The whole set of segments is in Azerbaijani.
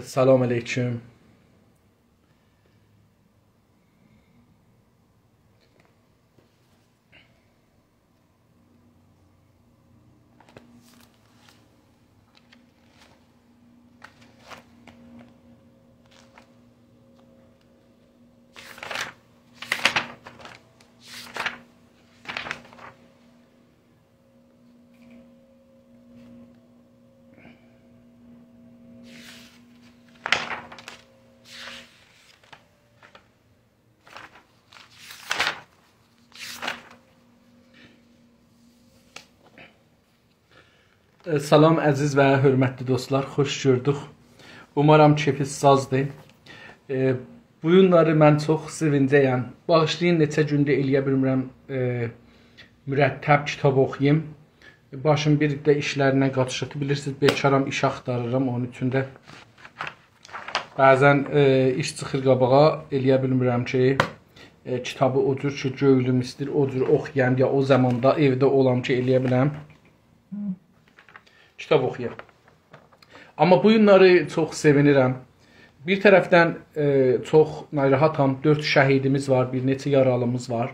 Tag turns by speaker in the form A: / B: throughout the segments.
A: Salam aleyküm. Salam əziz və hörmətli dostlar, xoş gördük. Umarım keyfiniz sazdır. Bu günləri mən çox sevincəyəm. Bağışlayın, neçə gündə eləyə bilmirəm mürəttəb kitab oxuyayım. Başım bir də işlərinə qatışıqdır. Bilirsiniz, bekaram, iş axtarıram. Onun üçün də bəzən iş çıxır qabağa, eləyə bilmirəm ki, kitabı o cür ki, göylüm istir, o cür oxuyam, ya o zamanda evdə olam ki, eləyə biləm. Kitab oxuyam. Amma bu günləri çox sevinirəm. Bir tərəfdən çox narahatam. 4 şəhidimiz var, bir neçə yaralımız var.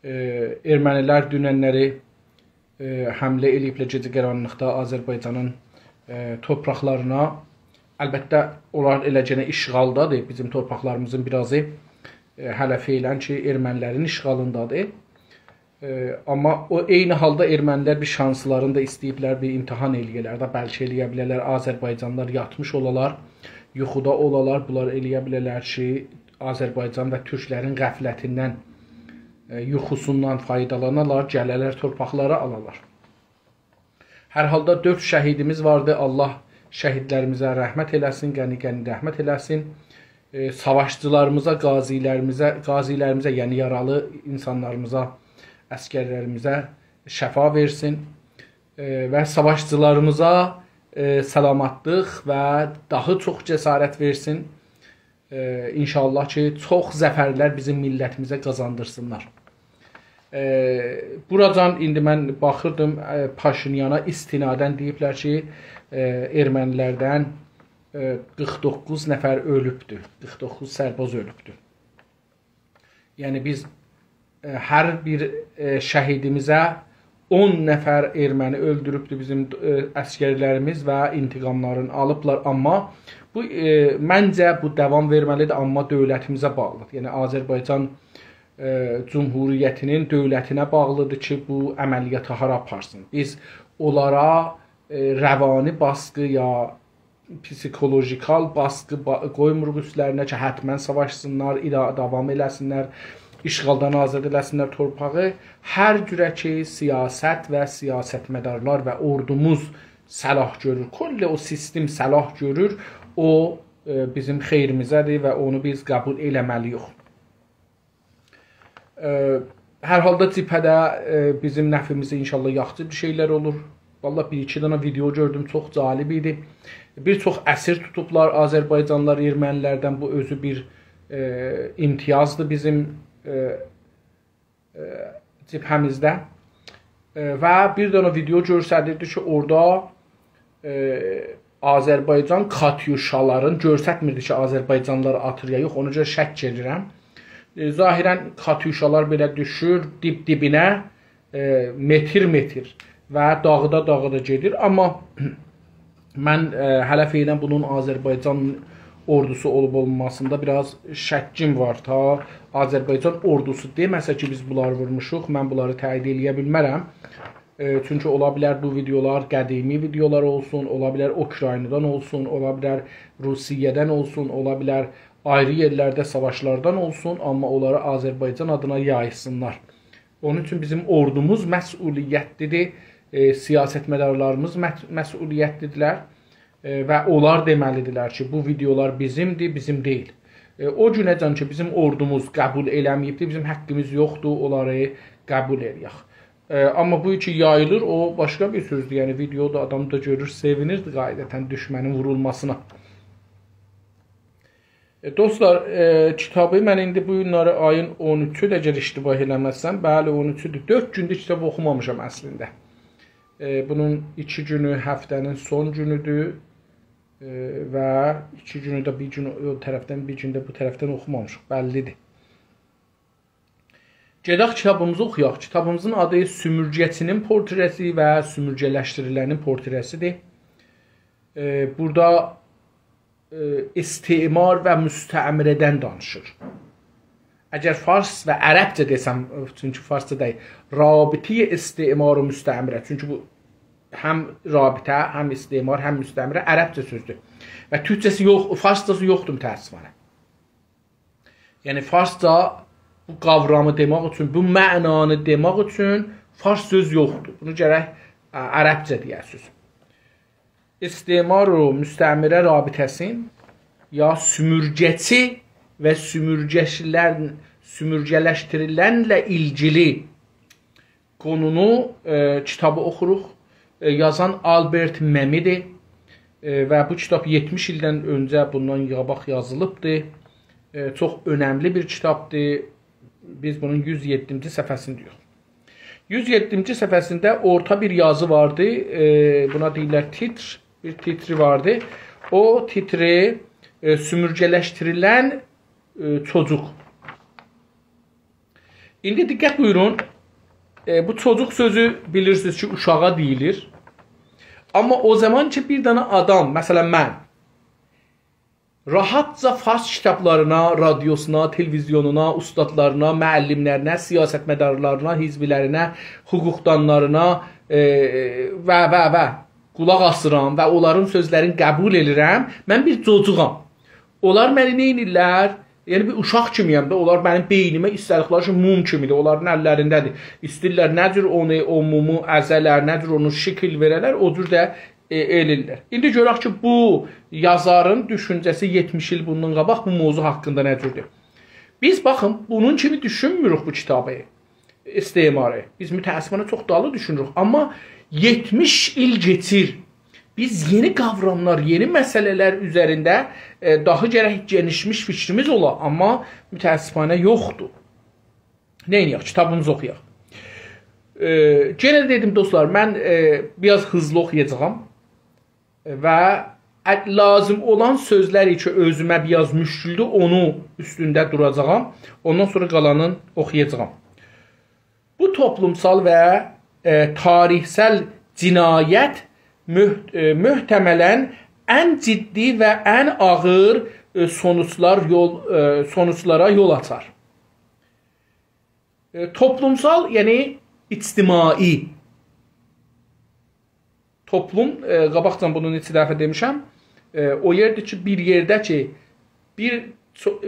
A: Ermənilər dünənləri həmlə eləyiblər gecə qaranlıqda Azərbaycanın torpaqlarına. Əlbəttə, onlar eləcənə işğaldadır. Bizim torpaqlarımızın birazı hələ feylən ki, ermənilərin işğalındadır. Amma o eyni halda ermənilər bir şanslarını da istəyiblər, bir imtihan eləyirlər də, bəlkə eləyə bilərlər, Azərbaycanlılar yatmış olalar, yuxuda olalar, bunlar eləyə bilərlər ki, Azərbaycan və türklərin qəflətindən, yuxusundan faydalanarlar, gələrlər, torpaqları alalar. Hər halda 4 şəhidimiz vardı, Allah şəhidlərimizə rəhmət eləsin, qəni-qəni rəhmət eləsin, savaşçılarımıza, qazilərimizə, yəni yaralı insanlarımıza, əskərlərimizə şəfa versin və savaşçılarımıza salamatlıq və daha çox cəsarət versin. İnşallah ki, çox zəfərlər bizim millətimizə qazandırsınlar. Buradan indi mən baxırdım, Paşinyana istinadən deyiblər ki, ermənilərdən 49 nəfər ölübdür, 49 sərboz ölübdür. Yəni biz hər bir şəhidimizə 10 nəfər erməni öldürübdür bizim əskərlərimiz və intiqamlarını alıblar. Amma bu məncə bu davam verməlidir, amma dövlətimizə bağlıdır. Yəni Azərbaycan Cümhuriyyətinin dövlətinə bağlıdır ki, bu əməliyyatı hara aparsın. Biz onlara rəvani baskı ya psikolojikal baskı qoymuruq üstlərinə ki, hətmən savaşsınlar, davam eləsinlər, işğaldan azad eləsinlər torpağı. Hər cürə ki, siyasət və siyasətmədarlar və ordumuz səlah görür. Kulli o sistem səlah görür. O bizim xeyrimizədir və onu biz qəbul eləməliyik. Hər halda cibhədə bizim nəfimizə inşallah yaxşı bir şeylər olur. Vallahi bir-iki dənə video gördüm, çox cəlib idi. Bir çox əsir tutublar Azərbaycanlılar ermənilərdən. Bu özü bir imtiyazdır bizim cibhəmizdə və bir dənə video göstərirdi ki, orada Azərbaycan katyuşaların göstərmirdi ki, Azərbaycanlılar atır ya yox, ona görə şək edirəm. Zahirən katyuşalar belə düşür dib-dibinə metr və dağıda gedir. Amma mən hələ feylən bunun Azərbaycan ordusu olub-olmamasında biraz şəkkim var. Ta Azərbaycan ordusu deməsə ki, biz bunları vurmuşuq, mən bunları təyin eləyə bilmərəm. Çünki ola bilər bu videolar qədimi videolar olsun, ola bilər Ukraynadan olsun, ola bilər Rusiyədən olsun, ola bilər ayrı yerlərdə savaşlardan olsun, amma onları Azərbaycan adına yaysınlar. Onun üçün bizim ordumuz məsuliyyətlidir, siyasətmədarlarımız məsuliyyətlidirlər. Və onlar deməlidirlər ki, bu videolar bizimdir, bizim deyil. O günəcən ki, bizim ordumuz qəbul eləməyibdir, bizim həqqimiz yoxdur, onları qəbul eləyək. Amma bu ki yayılır, o başqa bir sözdür. Yəni videoda adam da görür, sevinirdi qaydətən düşmənin vurulmasına. Dostlar, kitabı mən indi bu günləri ayın 13-ü də əgər iştibah eləməzsəm, bəli 13-üdür. 4 gündür kitab oxumamışam əslində. Bunun 2 günü həftənin son günüdür və 2 günü də bir gün o tərəfdən, bir gün də bu tərəfdən oxumamışıq, bəllidir. Gedək kitabımızı oxuyaq. Kitabımızın adı Sümürgəçinin portresi və sümürgələşdirilənin portresidir. Burada istimar və müstəmirədən danışır. Əgər fars və ərəbcə desəm, çünki farsca deyil, rabitə istimar və müstəmirə. Çünki bu həm rabitə, həm istimar, həm müstəmirə ərəbcə sözdür. Və türkçəsi yox, farscası yoxdur təəssüfənə. Yəni farsca bu qavramı demək üçün, bu mənanı demək üçün fars söz yoxdur. Bunu gərək ərəbcə deyəsiniz. İstimar və müstəmirə rabitəsin ya sümürgəçi və sümürgələşdirilənlə ilgili konunu kitabı oxuruq. Yazan Albert Memmidir və bu kitab 70 ildən öncə bundan qabaq yazılıbdır. Çox önəmli bir kitabdır. Biz bunun 107-ci səhifəsindəyik. 107-ci səhifəsində orta bir yazı vardı. Buna deyirlər titr. Bir titri vardı. O titri sümürgələşdirilən çocuq. İndi diqqət buyurun. Bu çocuq sözü bilirsiniz ki, uşağa deyilir. Amma o zaman ki, bir dənə adam, məsələn mən, rahatca fars kitablarına, radiosuna, televizyonuna, ustadlarına, müəllimlərinə, siyasətmədarlarına, hizbilərinə, hüquqdanlarına və qulaq asıram və onların sözlərini qəbul edirəm. Mən bir çocuğam. Onlar məni nə edirlər? Yəni bir uşaq kimiyəm də, onlar mənim beynimə istədikləri ki, mum kimidir. Onların əllərindədir. İstirlər nədir onu, o mumu əzələr, nədir onu şəkil verələr, o cür də elirlər. İndi görək ki, bu yazarın düşüncəsi 70 il bundan qabaq bu mövzu haqqında nə cürdür? Biz baxın, bunun kimi düşünmürük bu kitabı, istimarı. Biz mütəəssifənə çox dalı düşünürük. Amma 70 il geçir. Biz yeni qavramlar, yeni məsələlər üzərində daha gərək genişmiş fikrimiz ola, amma mütəəssifənə yoxdur. Neyniyək? Kitabımızı oxuyaq. Genə dedim dostlar, mən biraz hızlı oxuyacağam və lazım olan sözləri ki, özümə biraz müşküldür, onu üstündə duracağam. Ondan sonra qalanını oxuyacağam. Bu toplumsal və tarixsel cinayət mühtəmələn ən ciddi və ən ağır sonuçlara yol açar. Toplumsal, yəni ictimai. Toplum, qabaqcan bunu neçə dəfə demişəm, o yerdir ki, bir yerdə ki,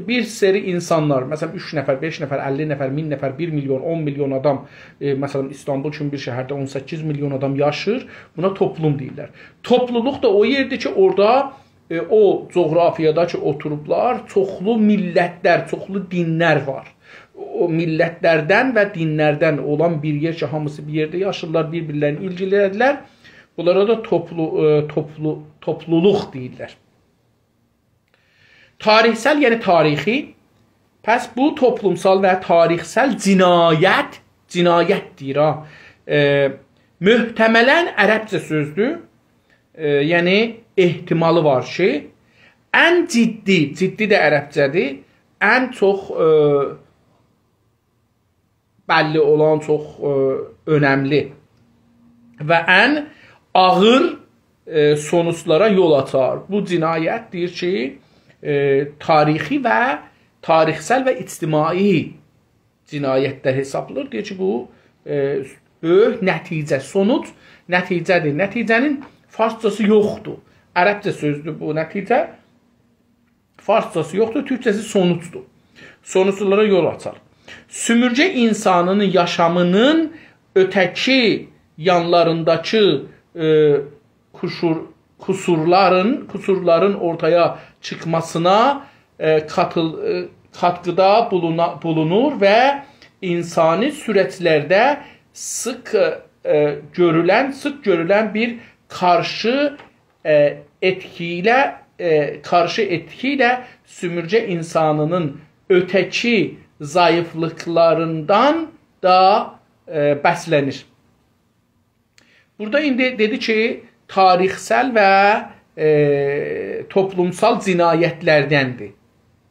A: bir seri insanlar, məsələn 3 nəfər, 5 nəfər, 50 nəfər, 1000 nəfər, 1 milyon, 10 milyon adam, məsələn İstanbul kimi bir şəhərdə 18 milyon adam yaşır, buna toplum deyirlər. Topluluq da o yerdir ki, orada o coğrafiyada ki, oturublar, çoxlu millətlər, çoxlu dinlər var. O millətlərdən və dinlərdən olan bir yer ki, hamısı bir yerdə yaşırlar, bir-birlərini ilgilənirlər. Bunlara da topluluq deyirlər. Tarixsel, yəni tarixi, pəs bu toplumsal və tarixsel cinayət deyir ha. Möhtəmələn ərəbcə sözdür, yəni ehtimalı var ki, ən ciddi də ərəbcədir, ən çox bəlli olan, çox önəmli və ən ağır sonuçlara yol açar. Bu cinayət deyir ki, tarixi və tarixsel və ictimai cinayətlər hesablanır. Deyir ki, bu böyük nəticə, sonuc nəticədir. Nəticənin farscası yoxdur. Ərəbcə sözdür bu nəticə. Farscası yoxdur, türkçəsi sonucdur. Sonuçlara yol açar. Sümürgə insanının yaşamının ötəki yanlarındakı kusurların ortaya çıkmasına katkıda bulunur və insani süreçlərdə sık görülən bir karşı etkiyle karşı etkiyle sümürce insanının öteki zayıflıklarından da bəslənir. Burada indi dedi ki, tarixsel və toplumsal cinayətlərdəndir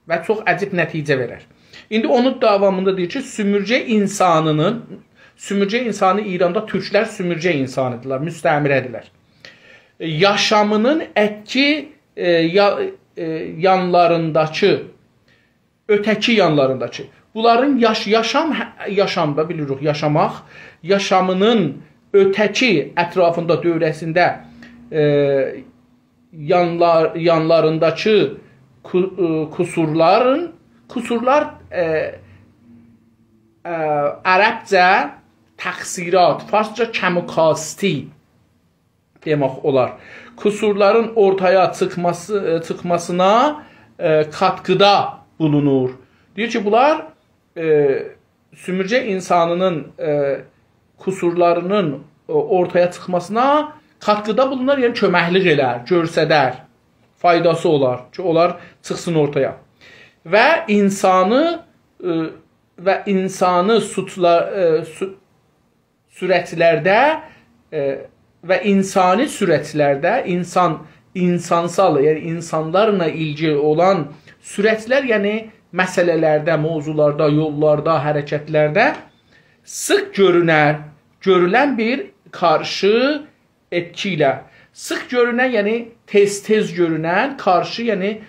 A: və çox əcib nəticə verər. İndi onun davamında deyir ki, sümürce insanı İranda türklər sümürce insanıdırlar, müstəmirədirlər. Yaşamının ətki yanlarındakı, ötəki yanlarındakı, bunların yaşamda bilirik, yaşamının ötəki ətrafında, dövrəsində yanlarındakı kusurlar ərəbcə təqsirat, farsca kəmukasti demək olar. Kusurların ortaya çıxmasına katkıda bulunur. Deyir ki, bunlar sümürce insanının kusurlarının ortaya çıxmasına katkıda bulunur, yəni köməklik elər, görsədər, faydası olar ki, onlar çıxsın ortaya. Və insanı sürətlərdə və insani sürətlərdə insansal, yəni insanlarla ilgili olan sürətlər, yəni məsələlərdə, mövzularda, yollarda, hərəkətlərdə sıx görülən bir karşı etki ilə. Sıx görünən, yəni tez görünən, karşı, yəni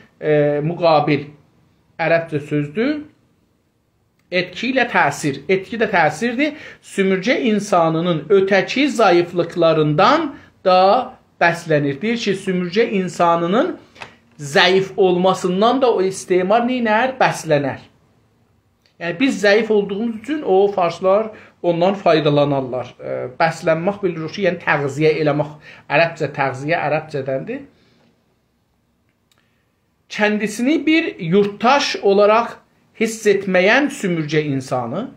A: müqabil. Ərəbcə sözdür. Etki ilə təsir. Etki də təsirdir. Sümürce insanının ötəki zayıflıklarından da bəslənir. Deyir ki, sümürce insanının zəif olmasından da o istimar neylər? Bəslənər. Yəni biz zəif olduğumuz üçün o farslar ondan faydalanarlar. Bəslənmək bilirik ki, yəni təğziyə eləmək. Ərəbcə təğziyə ərəbcədəndir. Kendisini bir yurttaş olarak hissetmeyen sümürce insanı,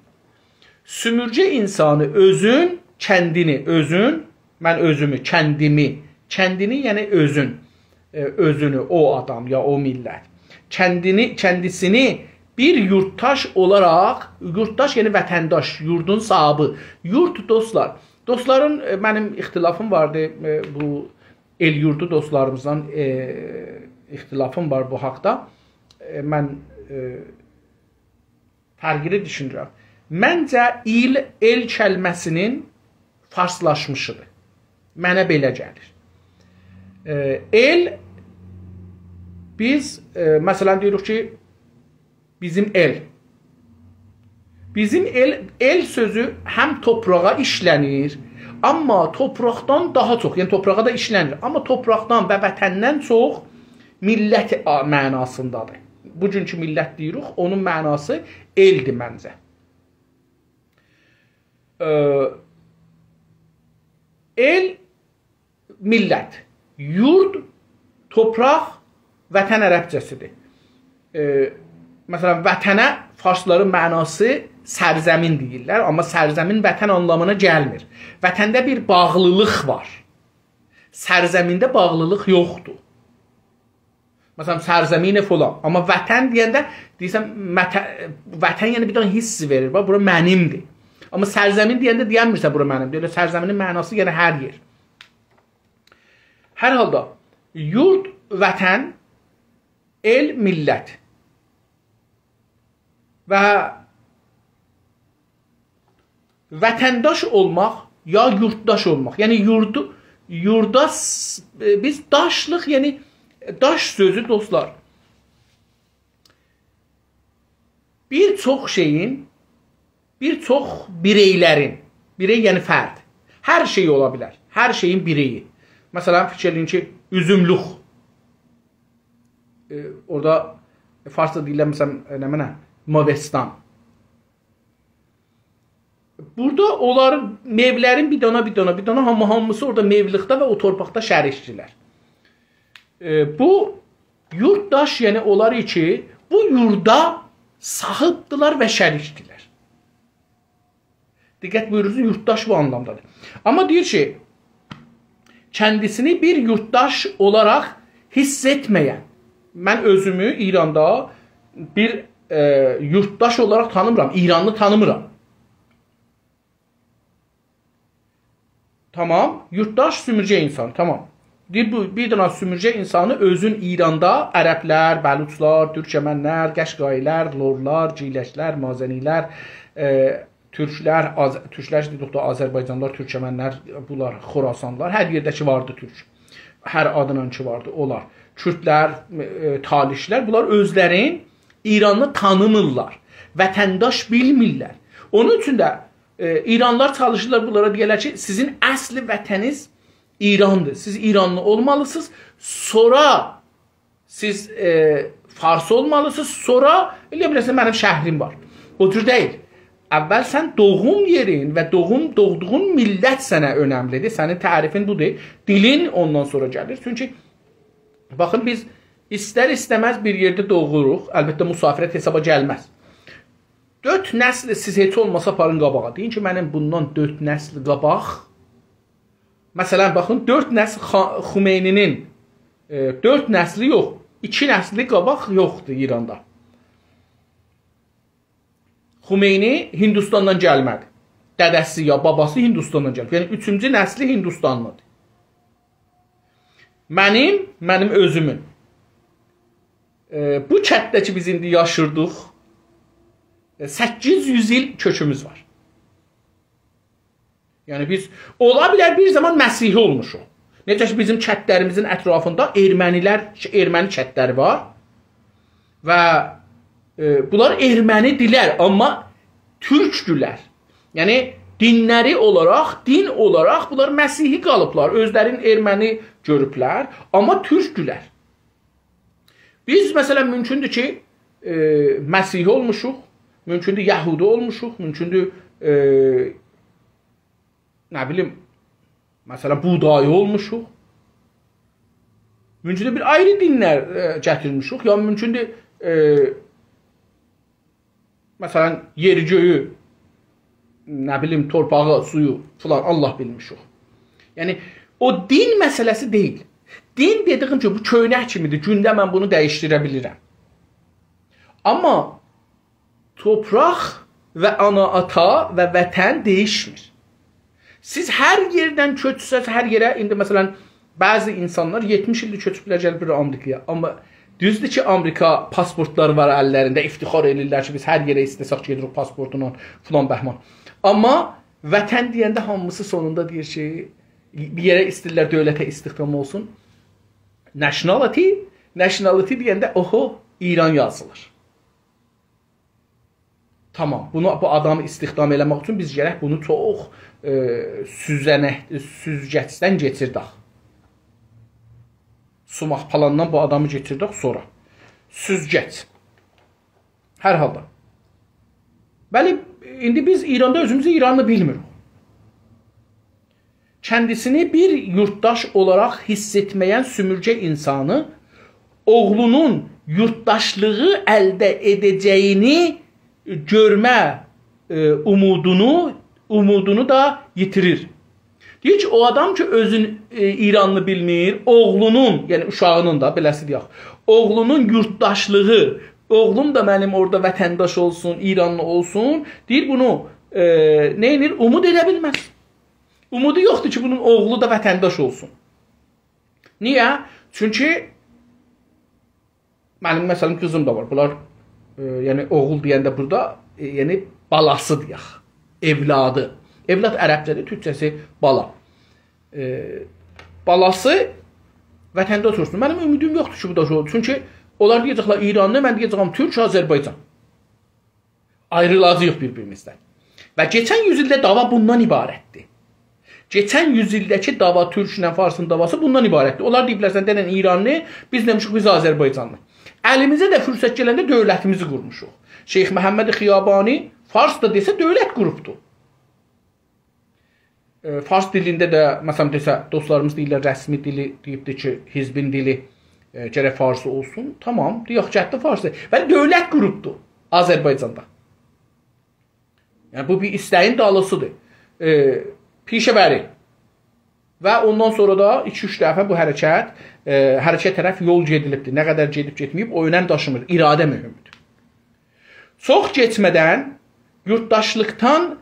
A: sümürce insanı özün, kendini, özün, ben özümü, kendini yani özün, özünü, o adam ya o millet, kendisini bir yurttaş olarak, yurttaş yani vətəndaş, yurdun sahibi, yurt dostlar. Dostların benim ixtilafım vardı bu el yurdu dostlarımızdan ixtilafım var bu haqda. Mən fərqini düşünürəm. Məncə el kəlməsinin farslaşmışıdır. Mənə belə gəlir. El, biz məsələn deyirik ki, bizim el. Bizim el sözü həm toprağa işlənir, amma topraqdan daha çox, yəni toprağa da işlənir, amma topraqdan və vətəndən çox millət mənasındadır. Bugünkü millət deyirik, onun mənası eldir məncə. El, millət, yurd, topraq, vətən ərəbcəsidir. Məsələn, vətənə farsların mənası sərzəmin deyirlər, amma sərzəmin vətən anlamına gəlmir. Vətəndə bir bağlılıq var. Sərzəmində bağlılıq yoxdur. Məsələn, sərzəmin falan. Amma vətən deyəndə, deyirsən, vətən yəni bir dənə hiss verir. Bura mənimdir. Amma sərzəmin deyəndə deyənmirsə bura mənimdir. Sərzəminin mənası yəni hər yer. Hər halda, yurd, vətən, el, millət və vətəndaş olmaq ya yurtdaş olmaq. Yəni yurda biz daşlıq, yəni daş sözü dostlar. Bir çox şeyin, bir çox bireylərin, birey yəni fərd, hər şey ola bilər. Hər şeyin bireyi. Məsələn, fikirləyin ki, üzümlük. Orada farsça deyilən məsələn, nə mənə? Mavestan. Burada onların mevlərin bir dana hamısı orada mevlikdə və o torpaqda şərikdirlər. Bu yurtdaş, yəni onlar ki, bu yurda sahibdilər və şərikdirlər. Diqqət buyurursunuz, yurtdaş bu anlamdadır. Amma deyir ki, kendisini bir yurttaş olarak hiss etməyən, mən özümü İranda bir yurttaş olaraq tanımıram, İranlı tanımıram. Tamam, yurttaş sümürcə insan, tamam. Bir dənə sümürcə insanı özün İranda ərəblər, bəluçlar, türkmənlər, qəşqailər, lorlar, ciləşlər, mazənilər, türklər, dedik Azərbaycanlılar, türkmənlər, bunlar, Xorasanlar, hər yerdəki vardı türk. Hər adının ki vardı, onlar. Kürdlər, talişlər, bunlar özlərin İranlı tanımırlar, vətəndaş bilmirlər. Onun üçün də İranlılar çalışırlar bunlara deyirlər ki, sizin əsli vətəniz İrandır. Siz İranlı olmalısınız. Sonra siz Fars olmalısınız. Sonra elə bilirsən mənim şəhrim var. O cür deyil. Əvvəl sən doğum yerin və doğduğun millət sənə önəmlidir. Sənin tərifin budur. Dilin ondan sonra gəlir. Çünki baxın biz istər-istəməz bir yerdə doğuruq. Əlbəttə müsafirət hesaba gəlməz. 4 nəsli siz heç olmasa aparın qabağa. Deyin ki, mənim bundan 4 nəsli qabaq. Məsələn, baxın, 4 nəsl Xumeyninin 4 nəsli yox, 2 nəsli qabaq yoxdur İranda. Xumeyni Hindistandan gəlmədi. Dədəsi ya babası Hindistandan gəldi. Yəni 3-cü nəsli Hindistanlıdır. Mənim özümün bu kətdə ki biz indi yaşırdıq 800 il kökümüz var. Yəni biz ola bilər bir zaman Məsihi olmuşuq. Necə ki bizim kətlərimizin ətrafında erməni kətləri var və bunlar ermənidilər, amma türkdülər. Yəni din olaraq bunlar Məsihi qalıblar, özlərin erməni görüblər, amma türkdülər. Biz məsələn mümkündür ki Məsihi olmuşuq, mümkündür Yəhudi olmuşuq, mümkündür nə bilim, məsələn, buğdayı olmuşuq. Mümkündür bir ayrı dinlər gətirmişuq. Ya mümkündür, məsələn, yeri göyü, nə bilim, torpağı, suyu filan Allah bilmişuq. Yəni, o din məsələsi deyil. Din dediyim ki, bu köynək kimidir. Gündə mən bunu dəyişdirə bilirəm. Amma torpaq və ana-ata və vətən dəyişmir. Siz hər yerdən köçsəz, hər yerə, indi məsələn, bəzi insanlar 70 ildir köçüblər gəliblər Amerikaya. Amma düzdür ki, Amerika pasportları var əllərində, iftixar edirlər ki, biz hər yerə istəsək gedirik pasportuna, filan bəhman. Amma vətən deyəndə hamısı sonunda deyir ki, bir yerə istəyirlər dövlətə istihdam olsun. Nationality deyəndə, oho, İran yazılır. Tamam, bu adamı istihdam eləmək üçün biz gərək bunu çox süzgəcdən geçirdik. Sumaq plandan bu adamı geçirdik sonra. Süzgəc. Hər halda. Bəli, indi biz İranda özümüzü İranlı bilmirik. Kendisini bir yurttaş olarak hissetmeyen sümürce insanı oğlunun yurttaşlığı elde edeceğini görme umudunu da yitirir. Deyir ki, o adam ki özün İranlı bilmir, oğlunun, yəni uşağının da, beləsi deyək, oğlunun yurttaşlığı, oğlum da mənim orada vətəndaş olsun, İranlı olsun, deyir bunu nə edir? Umud edə bilməz. Umudu yoxdur ki, bunun oğlu da vətəndaş olsun. Niyə? Çünki mənim məsələn qızım da var. Bunlar yəni oğul deyəndə burada yəni balası deyək. Evladı. Evlad ərəbcədir, türkçəsi bala. Balası vətəndə otursun. Mənim ümidim yoxdur ki, bu da olur. Çünki onlar deyəcəklər İranlı, mən deyəcəm Türk, Azərbaycan. Ayrılacağıq bir-birimizdən. Və keçən yüzildə dava bundan ibarətdir. Keçən yüzildəki dava Türklə Farsın davası bundan ibarətdir. Onlar deyiblər, sən denən İranlı, biz demişik, biz Azərbaycanlı. Əlimizə də fürsət gələndə dövlətimizi qurmuşuq. Şeyx Məhəmməd Xiyabani Fars da desə dövlət qurubdur. Fars dilində də, məsələn desə, dostlarımız deyirlər, rəsmi dili deyibdir ki, hizbin dili gərək Farsı olsun. Tamam, deyək cəhətdə Farsı. Və dövlət qurubdur Azərbaycanda. Yəni, bu bir istəyin dalısıdır. Pişəbəri. Və ondan sonra da 2-3 dəfə bu hərəkət tərəf yol gedilibdir. Nə qədər gedib getməyib o önəm daşımır. İradə mühümdür. Çox keçmədən yurttaşlıqdan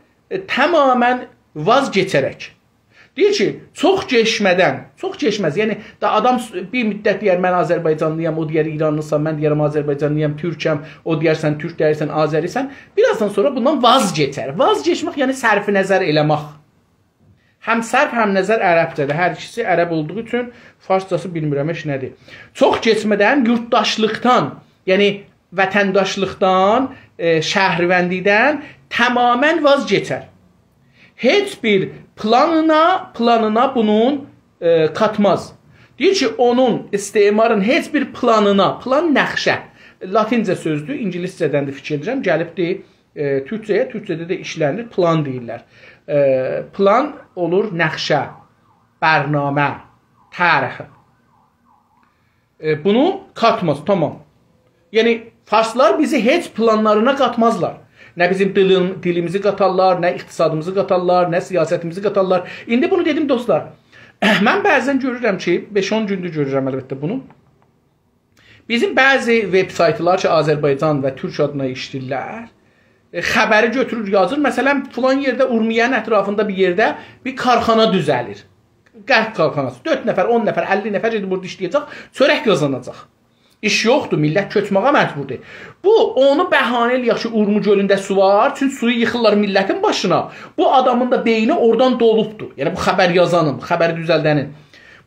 A: tamamən vaz keçərək. Deyir ki, çox keçməz. Yəni da adam bir müddət deyər mən Azərbaycanlıyam, o deyər İranlısan, mən deyərəm Azərbaycanlıyam, Türkəm, o deyərsən Türk deyərsən, Azərisən. Birazdan sonra bundan vaz keçər. Vaz keçmək yəni sərf nəzər eləmək. Həm sərf, həm nəzər ərəbcədir. Hər ikisi ərəb olduğu üçün farscası bilmirəm heç nədir. Çox keçmədən yurttaşlıqdan, yəni vətəndaşlıqdan, şəhərvəndidən tamamən vaz keçər. Heç bir planına bunun katmaz. Deyir ki, onun istemarın heç bir planına, plan nəxşə, latincə sözdür, ingiliscədən də fikir edirəm, gəlibdir türkcəyə, türkcədə də işlənir, plan deyirlər. Plan olur nəxşə, bərnamə, tərixə. Bunu katmaz, tamam. Yəni, farslar bizi heç planlarına katmazlar. Nə bizim dilimizi qatarlar, nə iqtisadımızı qatarlar, nə siyasətimizi qatarlar. İndi bunu dedim dostlar. Mən bəzən görürəm ki, 5-10 gündür görürəm əlbəttə bunu. Bizim bəzi web saytlar ki, Azərbaycan və Türk adına işləyirlər. Xəbəri götürür, yazır. Məsələn, filan yerdə Urmiyanın ətrafında bir yerdə bir karxana düzəlir. Qərb karxanası. 4 nəfər, 10 nəfər, 50 nəfər gedib burada işləyəcək, çörək qazanacaq. İş yoxdur, millət köçməyə məcburdur. Bu, onu bəhanə eləyək ki, Urmu gölündə su var, çünki suyu yıxırlar millətin başına. Bu adamın da beyni oradan dolubdur. Yəni, bu xəbər yazanın, xəbəri düzəldənin.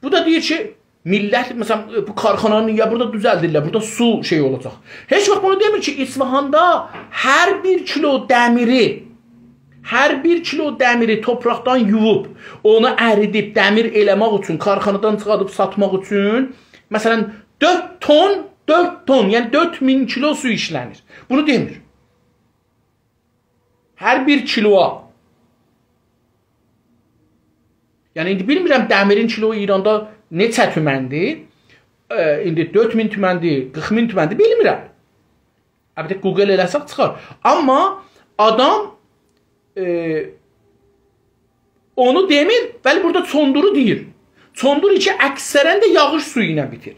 A: Bu da deyir ki, millət, məsələn, bu karxananı ya burada düzəldirlər, burada su şey olacaq. Heç vaxt bunu demir ki, İsfahanda hər bir kilo dəmiri topraqdan yuvub, onu əridib, dəmir eləmək üçün, karxanadan çıxadıb satmaq üçün, məsələn, 4 ton, yəni 4000 kilo su işlənir. Bunu demir. Hər bir kiloa. Yəni, indi bilmirəm, dəmirin kilo İranda neçə tüməndir? İndi 4000 tüməndir, 40000 tüməndir, bilmirəm. Əlbəttə, Google eləsək çıxar. Amma adam onu demir, bəli, burada çonduru deyir. Çondur ki, əksərən də yağış suyu ilə bitir.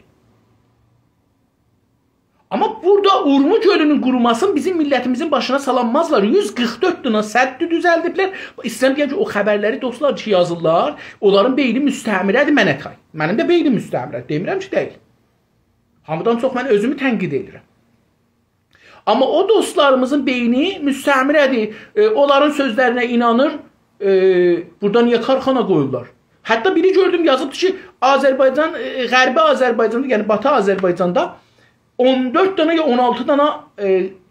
A: Amma burada Urmu gölünün qurumasını bizim millətimizin başına salanmazlar. 144 dına səddi düzəldiblər. İstəyirəm deyəm ki, o xəbərləri dostlar ki, yazırlar. Onların beyni müstəmirədir mənə tay. Mənim də beynim müstəmirədir. Demirəm ki, deyil. Hamıdan çox mən özümü tənqid edirəm. Amma o dostlarımızın beyni müstəmirədir. Onların sözlərinə inanır. Burada niyə karxana qoyurlar? Hətta biri gördüm yazıbdır ki, Azərbaycan, Qərbi Azərbaycanda, yəni Batı Azərbaycanda 14 dana ya 16 dana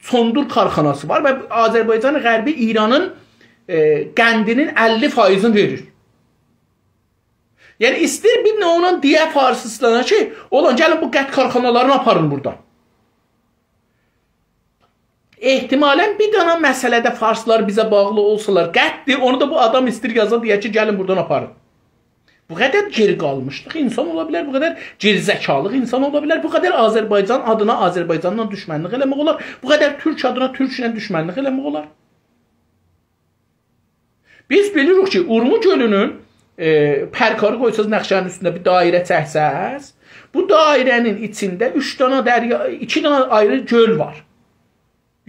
A: çondur karxanası var və Azərbaycan Qərbi İranın qəndinin 50%-ni verir. Yəni istəyir bir nə onun deyə farsistana ki, olan gəlin bu qət karxanalarını aparın burada. Ehtimalən bir dana məsələdə farslar bizə bağlı olsalar, qətdir, onu da bu adam istəyir yazan deyə ki, gəlin buradan aparın. Bu qədər geri qalmışlıq insan ola bilər, bu qədər gerizəkalıq insan ola bilər, bu qədər Azərbaycan adına Azərbaycanla düşmənlik eləmək olar, bu qədər Türk adına Türklə düşmənlik eləmək olar. Biz bilirik ki, Urmu gölünün pərkarı qoysaz Nəxçənin üstündə bir dairə çəksəz, bu dairənin içində 2 dana ayrı göl var.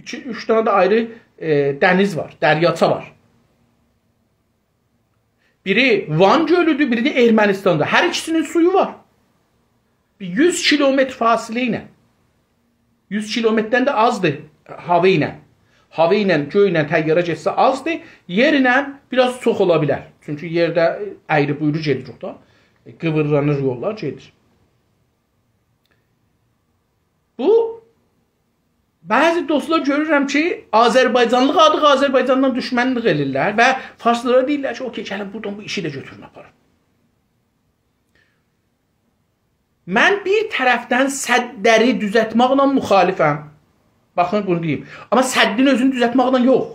A: 3 dana da ayrı dəniz var, dəryaça var. Biri Van gölüdür, biri də Ermənistanda. Hər ikisinin suyu var. 100 kilometr fasilə ilə. 100 kilometrdən də azdır hava ilə. Hava ilə, göy ilə təyyarə getsə azdır. Yer ilə biraz çox ola bilər. Çünki yerdə əyri buyru gedir orada. Qıvırlanır yollar gedir. Bu bəzi dostlar görürəm ki, Azərbaycanlıq adı Azərbaycandan düşmənlik elirlər və farslara deyirlər ki, okey, gəlin buradan bu işi də götürün aparın. Mən bir tərəfdən səddləri düzəltməklə müxalifəm. Baxın, bunu deyim. Amma səddin özünü düzəltməklə yox.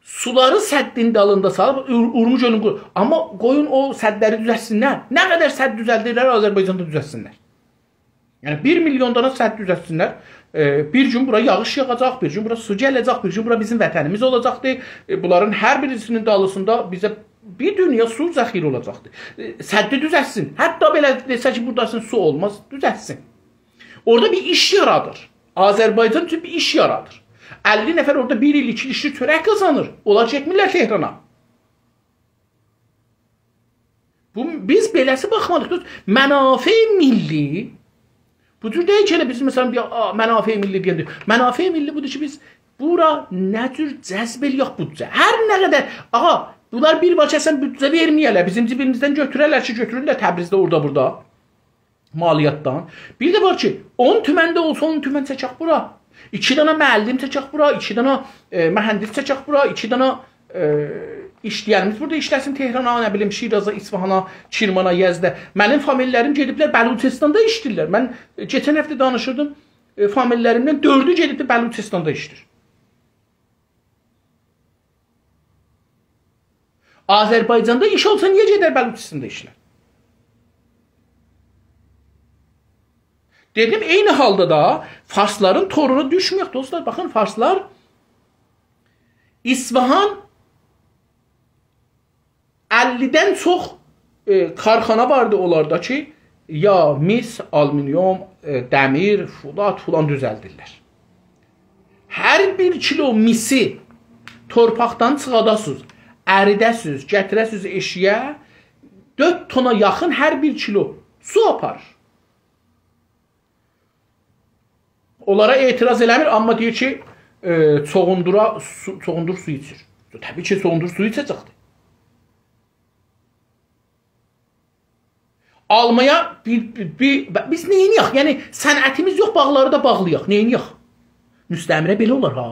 A: Suları səddin dalında salıb, Urmu gölünü qoyun. Amma qoyun o səddləri düzəltsinlər. Nə qədər sədd düzəldirlər, Azərbaycanda düzəltsinlər. Yəni 1 milyon dana sədd düzəltsinlər. Bir gün bura yağış yağacaq, bir gün bura su gələcək, bir gün bura bizim vətənimiz olacaqdır. Bunların hər birisinin dalısında bizə bir dünya su zəxir olacaqdır. Səddi düzəlsin. Hətta belə desə ki, buradasın su olmaz, düzəlsin. Orada bir iş yaradır. Azərbaycan üçün bir iş yaradır. 50 nəfər orada 1 il 2 il işli çörək qazanır. Onlar çəkmirlər Tehrana. Biz beləsi baxmalıyıq. Mənafe milli, bu cür deyək ki, biz məsələn mənafe milli deyəndə, mənafe milli budur ki, biz bura nə cür cəzb eləyək büdcə. Hər nə qədər, bunlar bir baş əsən büdcə verməyələr, bizim cibimizdən götürərlər ki, götürürlər Təbrizdə, orada, burada, maliyyatdan. Bir də var ki, 10 tüməndə olsa 10 tümən çəkək bura, 2 dana müəllim çəkək bura, 2 dana mühəndis çəkək bura, 2 dana işləyənimiz burada işləsin Tehrana, nə bilim, Şiraza, İsfahana, Kirmana, Yəzdə. Mənim famillərim gediblər Bəluçistanda işləyirlər. Mən keçən həftə danışırdım, famillərimdən 4'ü gediblər Bəluçistanda işləyir. Azərbaycanda iş olsa niyə gedər Bəluçistanda işlər? Dedim, eyni halda da Farsların toruna düşməyək dostlar. Baxın, Farslar İsfahan 50'dən çox karxana vardı onlarda ki, ya mis, alüminyum, dəmir, fulat filan düzəldirlər. Hər bir kilo misi torpaqdan çıxadasınız, əridəsiniz, gətirəsiniz eşiyə, 4 tona yaxın hər bir kilo su aparır. Onlara etiraz eləmir, amma deyir ki, çoğundur su içir. Təbii ki, çoğundur su içəcəkdir. Almaya biz neyiniyək? Yəni sənətimiz yox, bağları da bağlayaq. Neyiniyək? Müstəmirə belə olar ha.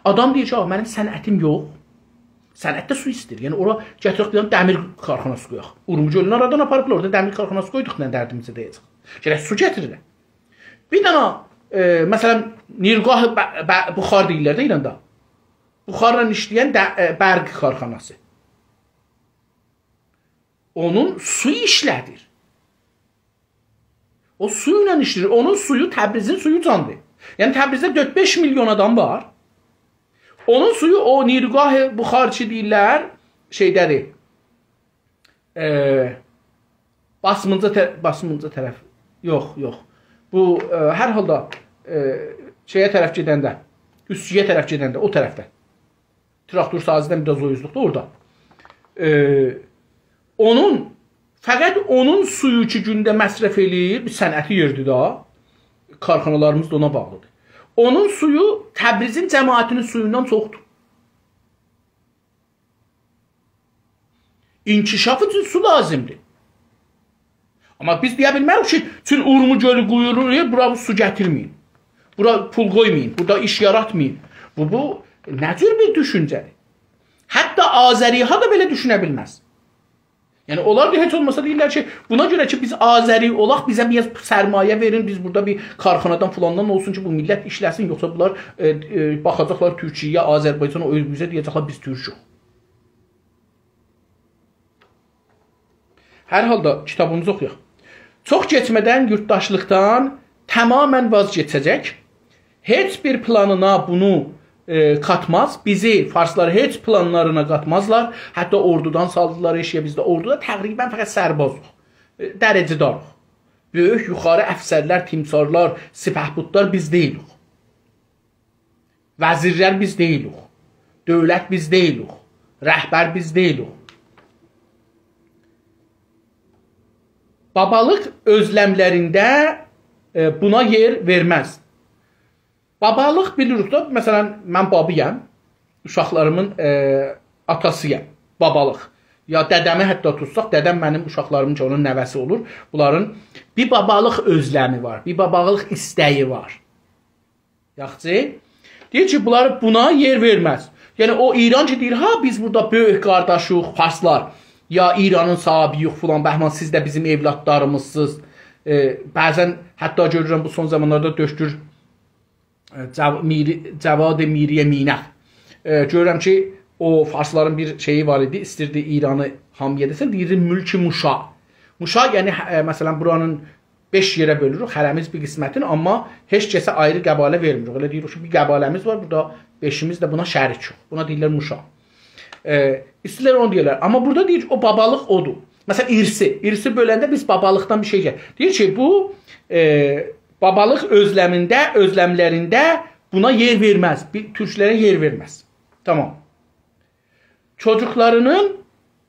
A: Adam deyir ki, mənim sənətim yox. Sənətdə su istəyir. Yəni ora gətirək bir dəmir karxanası qoyaq. Urumcu ölünü aradan aparıblar, orada dəmir karxanası qoyduq, nə dərdimizi deyəcək. Gələk su gətirirlər. Bir dana məsələn Nirgah buxar deyirlər də İranda. Buxarla işləyən bərq karxanası. Onun su işlədir. O suyla işləyir. Onun suyu Təbrizin suyu candır. Yəni Təbrizdə 4-5 milyon adam var. Onun suyu o Nirgah buxarçı deyirlər şeydədir. Basmınca tərəf. Yox. Bu hər halda şeyə tərəf gedəndə, üstçüyə tərəf gedəndə, o tərəfdə. Traktor sazidən biraz o yüzlükdə orada. Fəqət onun suyu 2 gündə məsrəf eləyir, bir sənəti yerdir da, karxanalarımız da ona bağlıdır. Onun suyu Təbrizin cəmaətinin suyundan çoxdur. İnkişaf üçün su lazımdır. Amma biz deyə bilmərik ki, üçün Urmu gölü quyruğu, bura su gətirməyin. Bura pul qoymayın, burada iş yaratmayın. Bu nə cür bir düşüncədir? Hətta Azəriha da belə düşünə bilməz. Yəni onlar da heç olmasa deyirlər ki, buna görə ki biz Azəri olaq, bizə bir sərmayə verin, biz burada bir karxanadan filandan olsun ki bu millət işləsin, yoxsa bunlar baxacaqlar Türkiyəyə, Azərbaycana, özümüzə deyəcəklər biz Türküyük. Hər halda kitabımızı oxuyaq. Çox keçmədən yurttaşlıqdan tamamən vaz keçəcək. Heç bir planına bunu katmaz. Bizi Farslar heç planlarına katmazlar. Hətta ordudan saldılar eşiyə bizdə. Orduda təqribən fəqət sərbazuq. Dərəcədarıq. Böyük, yuxarı əfsərlər, timsarlar, sipəhbudlar biz deyilik. Vəzirlər biz deyilik. Dövlət biz deyilik. Rəhbər biz deyilik. Babalıq özləmlərində buna yer verməz. Babalıq bilirik da, məsələn, mən babıyam, uşaqlarımın atasıyam, babalıq. Ya dədəmi hətta tutsaq, dədəm mənim uşaqlarımın ki, onun nəvəsi olur. Bunların bir babalıq özləmi var, bir babalıq istəyi var. Yaxçı, deyir ki, bunlar buna yer verməz. Yəni, o İran ki, deyir, ha, biz burada böyük qardaşıq, Farslar, ya İranın sahibiyik filan, bəhman, siz də bizim evlatlarımızsınız. Bəzən, hətta görürəm, bu son zamanlarda döşkür Cəvad-ı Miriyə Minəq. Görürəm ki, o Farsların bir şeyi var idi, istirdi İranı hamiyə desən, deyir, mülk-i Muşa. Muşa, yəni, məsələn, buranın 5 yerə bölürük, hərəmiz bir qismətin, amma heç kəsə ayrı qəbalə vermirik. Elə deyirik ki, bir qəbaləmiz var, burada 5'imiz də buna şərik yox. Buna deyirlər Muşa. İstilər onu deyirlər. Amma burada deyir ki, o babalıq odur. Məsələn, irsi böləndə biz babalıqdan bir şey gəlir. Deyir ki, bu babalıq özləmlərində buna yer verməz. Türklərə yer verməz. Tamam. Çocuklarının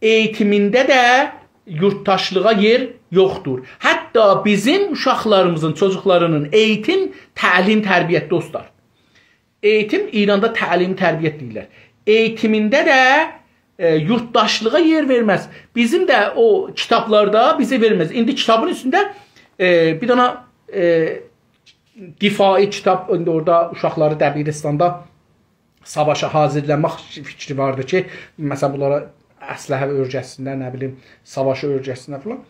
A: eğitimində də yurttaşlığa yer yoxdur. Hətta bizim uşaqlarımızın, çocuklarının eğitim, təlim, tərbiyyət dostlar. Eğitim İranda təlim, tərbiyyət deyirlər. Eğitimində də yurttaşlığa yer verməz. Bizim də o kitablarda bizə verməz. İndi kitabın üstündə bir dana difai kitab, orada uşaqları Dəbiristanda savaşa hazırlanmaq fikri vardı ki, məsələn bunlara əsləhə örgəsinlər, nə bilim, savaşı örgəsinlər falan.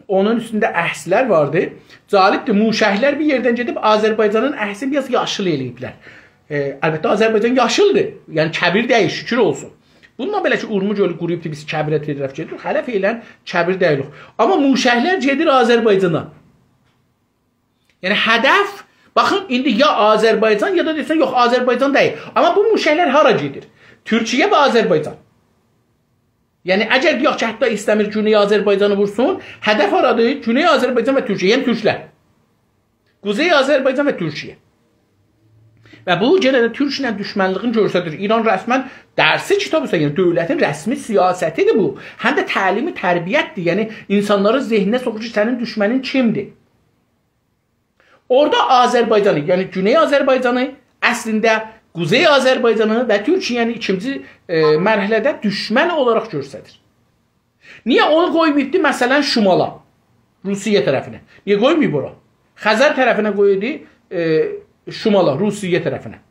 A: Onun üstündə əhslər vardı. Calibdir, muşəhlər bir yerdən gedib Azərbaycanın əhsini biraz yaşıl eləyiblər. Əlbəttə Azərbaycan yaşıldır. Yəni kəbir deyil, şükür olsun. Bununla belə ki, Urmu gölü quruyubdur, biz kəbirə tərəf gedirik. Hələ feylən kəbir deyilik. Amma muşəhlər gedir Azərbaycana. Yəni hədəf, baxın, indi ya Azərbaycan ya da desən, yox, Azərbaycan deyil. Amma bu muşəhlər hara gedir? Türkiyə və Azərbaycan. Yəni əgər deyək ki, hətta istəmir Güney Azərbaycanı vursun, hədəf haradır? Güney Azərbaycan və Türkiyə, yəni türklər. Quzey Azərbaycan və Türkiyə. Və bu yenə də Türkiyələ düşmənliğin göstərir. İran rəsmən dərsi kitabı, yəni dövlətin rəsmi siyasətidir bu. Həm də təlimi, tərbiyyətdir. Yəni insanların zehninə soxur ki, sənin düşmənin kimdir? Orada Azərbaycanı, yəni Güney Azərbaycanı, əslində Quzey Azərbaycanı və Türkiyəni ikinci mərhələdə düşmən olaraq göstərir. Niyə onu qoymayıbdı məsələn Şimala, Rusiya tərəfinə? Niyə qoymayıb ora? Xəzər tərəfinə qoydu Şimala, Rusiya tərəfinə.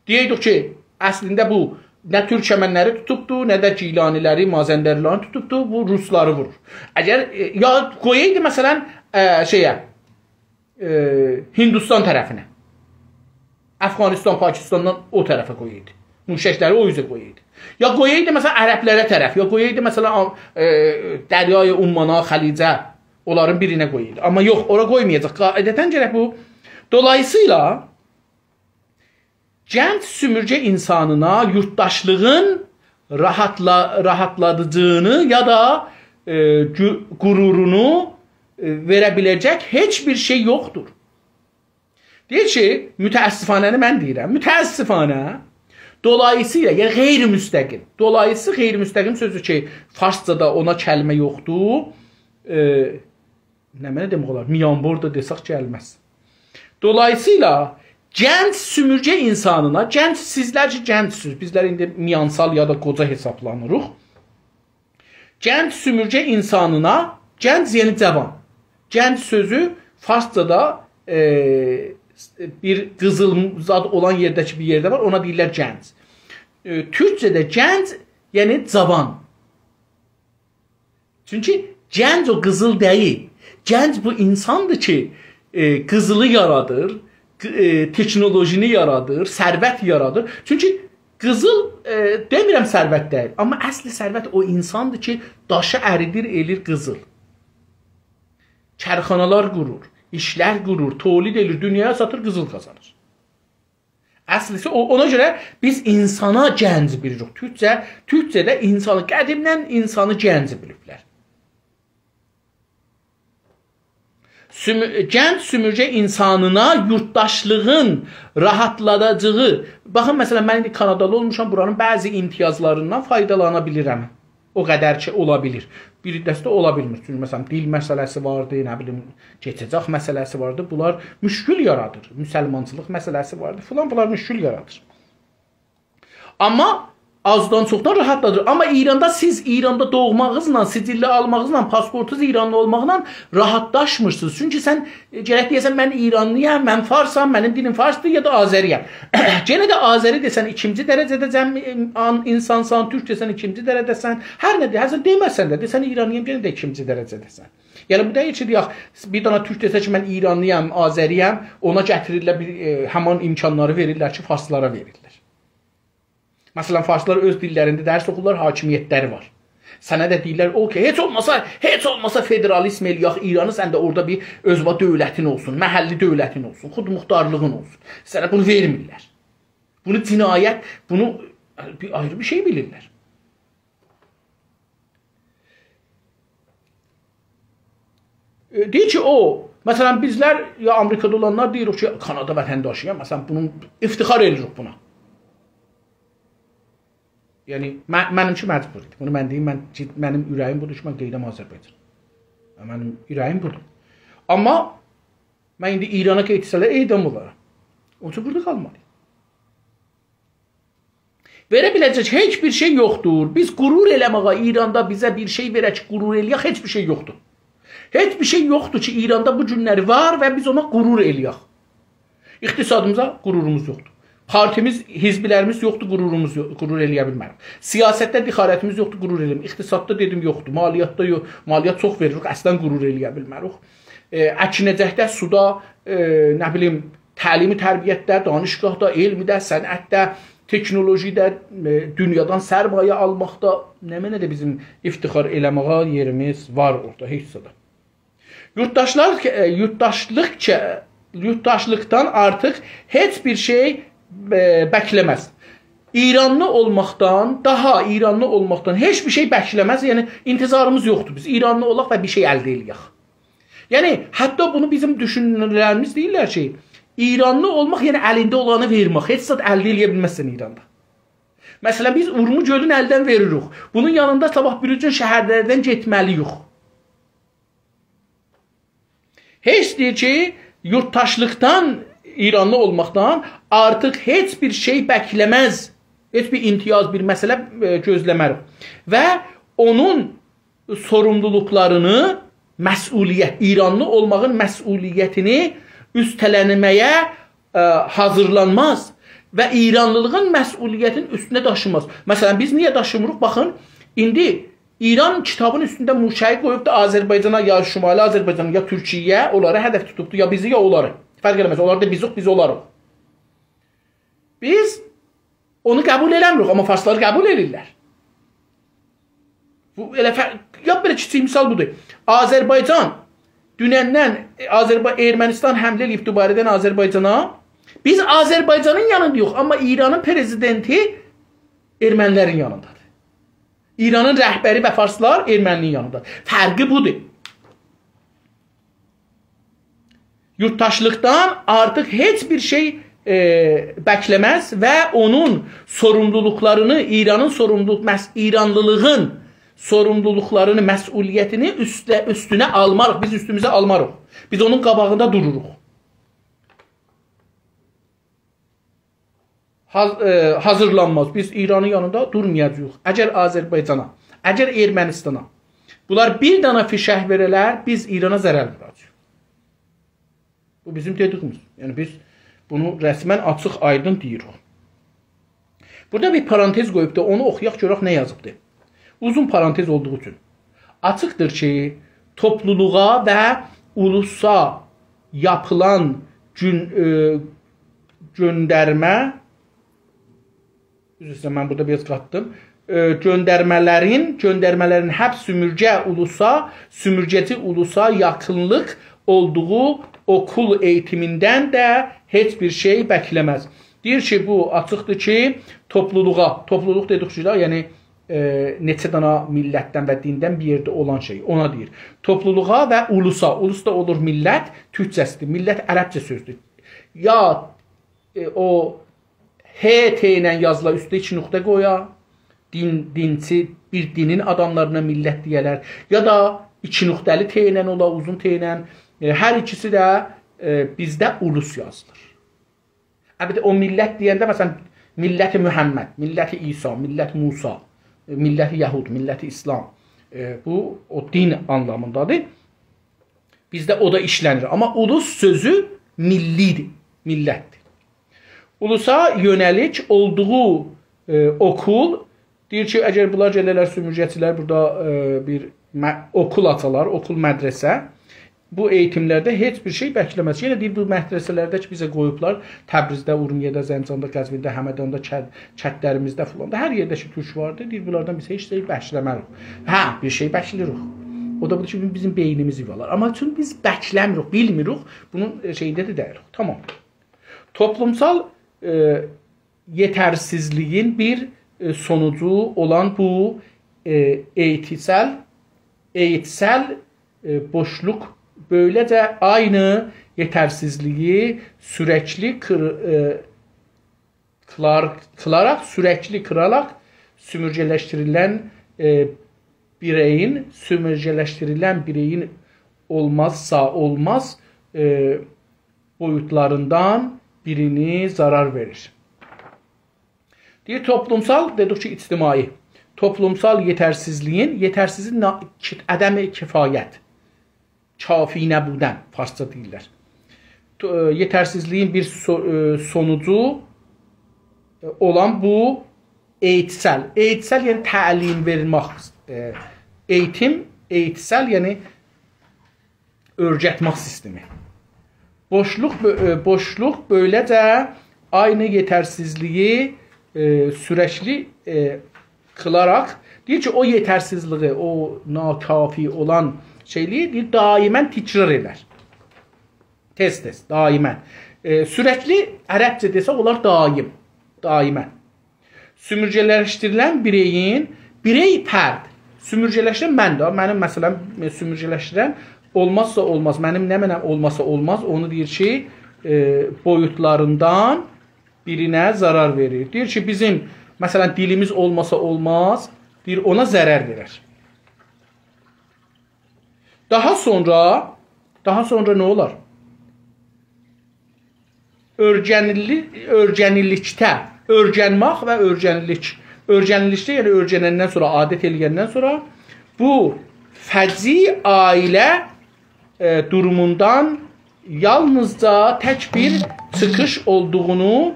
A: Deyək ki, əslində bu nə türkəmənləri tutubdu, nə də Gilaniləri, Mazəndərləri tutubdu, bu Rusları vurur. Əgər ya qoyaydı məsələn Hindistan tərəfinə. Əfqanistan, Pakistandan o tərəfə qoyaydı. Müşəkləri o üzə qoyaydı. Ya qoyaydı məsələn ərəblərə tərəf, ya qoyaydı məsələn Dəryayı Ummana, Xəlicə, onların birinə qoyaydı. Amma yox, ora qoymayacaq. Qaidətən gərək bu. Dolayısıyla gənc sümürcə insanına yurttaşlığın rahatladıcını ya da qürurunu verə biləcək heç bir şey yoxdur. Deyir ki, mütəəssifanəni mən deyirəm. Mütəəssifanə dolayısıyla, yəni qeyri-müstəqim. Dolayısı qeyri-müstəqim sözü ki, farscada ona kəlmə yoxdur. Nə mənə demək olar? Miyambor da desək gəlməz. Dolayısıyla gənc sümürcə insanına, gənc sizlər ki, gəncsiniz, bizlər indi miyansal ya da qoca hesablanırıq. Gənc sümürcə insanına, gənc yeni cavan. Gənc sözü farscada bir qızıl zad olan yerdəki bir yerdə var, ona deyirlər gənc. Türkcədə gənc, yəni cavan. Çünki gənc o qızıl deyil. Gənc bu insandır ki, qızılı yaradır, teknolojini yaradır, sərvət yaradır. Çünki qızıl demirəm sərvət deyil, amma əsli sərvət o insandır ki, daşı əridir, elir qızıl. Kərxanalar qurur, işlər qurur, tolid edir, dünyaya satır, qızıl qazanır. Əslisi ona görə biz insana gənc bilirik. Türkcədə insanı, qədimdən insanı gənc biliblər. Gənc sümürcə insanına yurttaşlığın rahatladıcığı. Baxın, məsələn, mən indi Kanadalı olmuşam, buranın bəzi imtiyazlarından faydalana bilirəm. O qədər ki, ola bilir. Bir dəstə ola bilmir. Çünki, məsələn, dil məsələsi vardı, nə bilim, keçəcək məsələsi vardı. Bunlar müşkül yaradır. Müsəlmançılıq məsələsi vardı. Bunlar müşkül yaradır. Amma azdan çoxdan rahatladır. Amma İranda siz İranda doğmağınızla, sicilli almağınızla, pasportunuz İranlı olmağınla rahatlaşmırsınız. Çünki sən gərək deyəsən mən İranlıyam, mən farsam, mənim dilim farsdır ya da Azəriyəm. Yenə də Azəri desən ikinci dərəcədə insansan, Türk desən ikinci dərəcədəsən. Hər nə deyəsən deməsən də desən İranlıyam, yenə də ikinci dərəcədəsən. Yəni bu deyil ki, deyək, bir dana Türk desə ki mən İranlıyam, Azəriyəm, ona gətirirlər həman imkanları verirlər ki, farslara verirlər. Məsələn, farslar öz dillərində dərs oxurlar, hakimiyyətləri var. Sənə də deyirlər, okey, heç olmasa federalism eləyək İranı, sən də orada bir özva dövlətin olsun, məhəlli dövlətin olsun, xudmuxtarlığın olsun. Sənə bunu vermirlər. Bunu cinayət, bunu ayrı bir şey bilirlər. Deyir ki, məsələn, bizlər, ya Amerikada olanlar deyirik ki, Kanada vətəndaşıyam, məsələn, bunun iftixar edirik buna. Yəni, mənimki məcbur idi. Bunu mən deyim, mənim ürəyim budur ki, mən qeydəm Azərbaycan. Mənim ürəyim budur. Amma, mən indi İrana qeydisələr, eydam olarım. Onun üçün burada qalmalıyım. Verə biləcək, heç bir şey yoxdur. Biz qürur eləməyə, İranda bizə bir şey verək, qürur eləyək, heç bir şey yoxdur. Heç bir şey yoxdur ki, İranda bu günləri var və biz ona qürur eləyək. İqtisadımıza qürurumuz yoxdur. Partimiz, hizbilərimiz yoxdur, qürur eləyə bilmərik. Siyasətdə dixarətimiz yoxdur, qürur eləyə bilmərik. İqtisadda dedim yoxdur, maliyyatda yox. Maliyyat çox veririk, əslən qürur eləyə bilmərik. Əkinəcəkdə, suda, nə bilim, təlimi tərbiyyətdə, danışqahda, elmidə, sənətdə, teknolojidə, dünyadan sərmayə almaqda, nə mənə də bizim iftixar eləməyə yerimiz var orada, heç sada. Yurttaşlıqdan artıq heç bir şey bəkləməz. İranlı olmaqdan, daha İranlı olmaqdan heç bir şey bəkləməz. Yəni, intizarımız yoxdur. Biz İranlı olaq və bir şey əldə eləyək. Yəni, hətta bunu bizim düşünürlərimiz deyirlər ki, İranlı olmaq, yəni əlində olanı vermək. Heç zat əldə eləyə bilməzsən İranda. Məsələn, biz Urmu gölün əldən veririk. Bunun yanında sabah bir üçün şəhərlərdən getməliyik. Heç deyir ki, yurttaşlıqdan, İranlı olmaqdan artıq heç bir şey bəkləməz. Heç bir imtiyaz, bir məsələ gözləmərik. Və onun sorumluluqlarını, İranlı olmağın məsuliyyətini üstələnməyə hazırlanmaz və İranlılığın məsuliyyətin üstünə daşımaz. Məsələn, biz niyə daşımırıq? Baxın, indi İran kitabın üstündə muşəyi qoyub da Azərbaycana, ya Şimali Azərbaycana, ya Türkiyəyə onları hədəf tutubdur, ya bizi, ya onları. Fərq eləməz, onlar da bizik, biz olarıq. Biz onu qəbul eləmirik, amma farsları qəbul edirlər. Ya belə kiçik misal budur. Azərbaycan dünəndən Ermənistan həmlə eləyib Dubarədən Azərbaycana. Biz Azərbaycanın yanındayıq, amma İranın prezidenti ermənilərin yanındadır. İranın rəhbəri və farslar erməninin yanındadır. Fərqi budur. Yurttaşlıqdan artıq heç bir şey bəkləməz və onun sorumluluqlarını, İranlılığın sorumluluqlarını, məsuliyyətini üstünə almarıq, biz üstümüzə almarıq. Biz onun qabağında dururuq. Hazırlanmaz. Biz İranın yanında durmayacağıq. Əgər Azərbaycana, əgər Ermənistana bunlar bir dana fişəh verələr, biz İrana zərər vuracaq. Bu bizim dediyimiz. Yəni biz bunu rəsmən açıq aydın deyirik. Burada bir parantez qoyub da onu oxuyaq görək nə yazıbdır. Uzun parantez olduğu üçün. Açıqdır ki, topluluğa və ulusa yapılan göndərmə, üzrə mən burada biraz qatdım, göndərmələrin həb sümürgəci ulusa yaxınlıq olduğu okul eğitimindən də heç bir şey bəkləməz. Deyir ki, bu açıqdır ki, topluluq dedikçə, yəni neçə dana millətdən və dindən bir yerdə olan şey, ona deyir. Topluluğa və ulusa, ulus da olur millət, türkcəsidir, millət ərəbcə sözdür. Ya o H-T ilə yazıla üstə 2 nöqtə qoya, dinçi, bir dinin adamlarına millət deyələr, ya da 2 nöqtəli T ilə ola, uzun T ilə, hər ikisi də bizdə ulus yazılır. Əlbəttə, o millət deyəndə, məsələn, milləti Mühəmməd, milləti İsa, milləti Musa, milləti Yəhud, milləti İslam, bu, o din anlamındadır. Bizdə o da işlənir. Amma ulus sözü millidir, millətdir. Ulusa yönəlik olduğu okul, deyir ki, əgər bunlar gələrlər sümürgəçilər, burada bir okul açalar, okul mədrəsə, bu eğitimlərdə heç bir şey bəkləməz. Yenə deyir, bu mədrəsələrdə ki, bizə qoyublar, Təbrizdə, Urmiyədə, Zəncanda, Qəzvində, Həmədanda, kətlərimizdə filan da, hər yerdə ki, türk vardır, deyir, bunlardan biz heç şey bəkləmərik. Hə, bir şey bəkləyirik. O da budur ki, bizim beynimiz yuvalar. Amma çünki biz bəkləmirik, bilmirik, bunun şeyində də dəyirik. Tamam. Toplumsal yetərsizliyin bir sonucu olan bu eğitsel boşluq böyləcə aynı yetersizliği sürekli kırarak sümürcələşdirilən bireyin olmazsa olmaz boyutlarından birini zarar verir. Deyir, toplumsal, dedik ki, ictimai. Toplumsal yetersizliğin ədəm-i kifayət. Kafi nəbudən, farsça deyirlər. Yetersizliğin bir sonucu olan bu eğitsel. Eğitsel yani təlim vermək. Eğitsel yani öyrətmək sistemi. Boşluq böyləcə aynı yetersizliği sürekli kılarak deyir ki, o yetersizliği, o nakafi olan şeyliği deyir, daimən tikrar eder. Tez, daimən. Sürekli ərəbcə desək, onlar daimən. Sümürcələşdirilən birey fərd. Sümürcələşdirən mən də, mənim məsələn sümürcələşdirən olmazsa olmaz. Mənim nə mənəm olmazsa olmaz, onu deyir ki, boyutlarından birinə zarar verir. Deyir ki, bizim məsələn dilimiz olmasa olmaz, deyir, ona zərər verir. Daha sonra nə olar? Örgənillikdə, örgənmək və örgənillik. Örgənillikdə, yəni örgənəndən sonra, adət eləyəndən sonra bu fəci ailə durumundan yalnızca tək bir çıxış olduğunu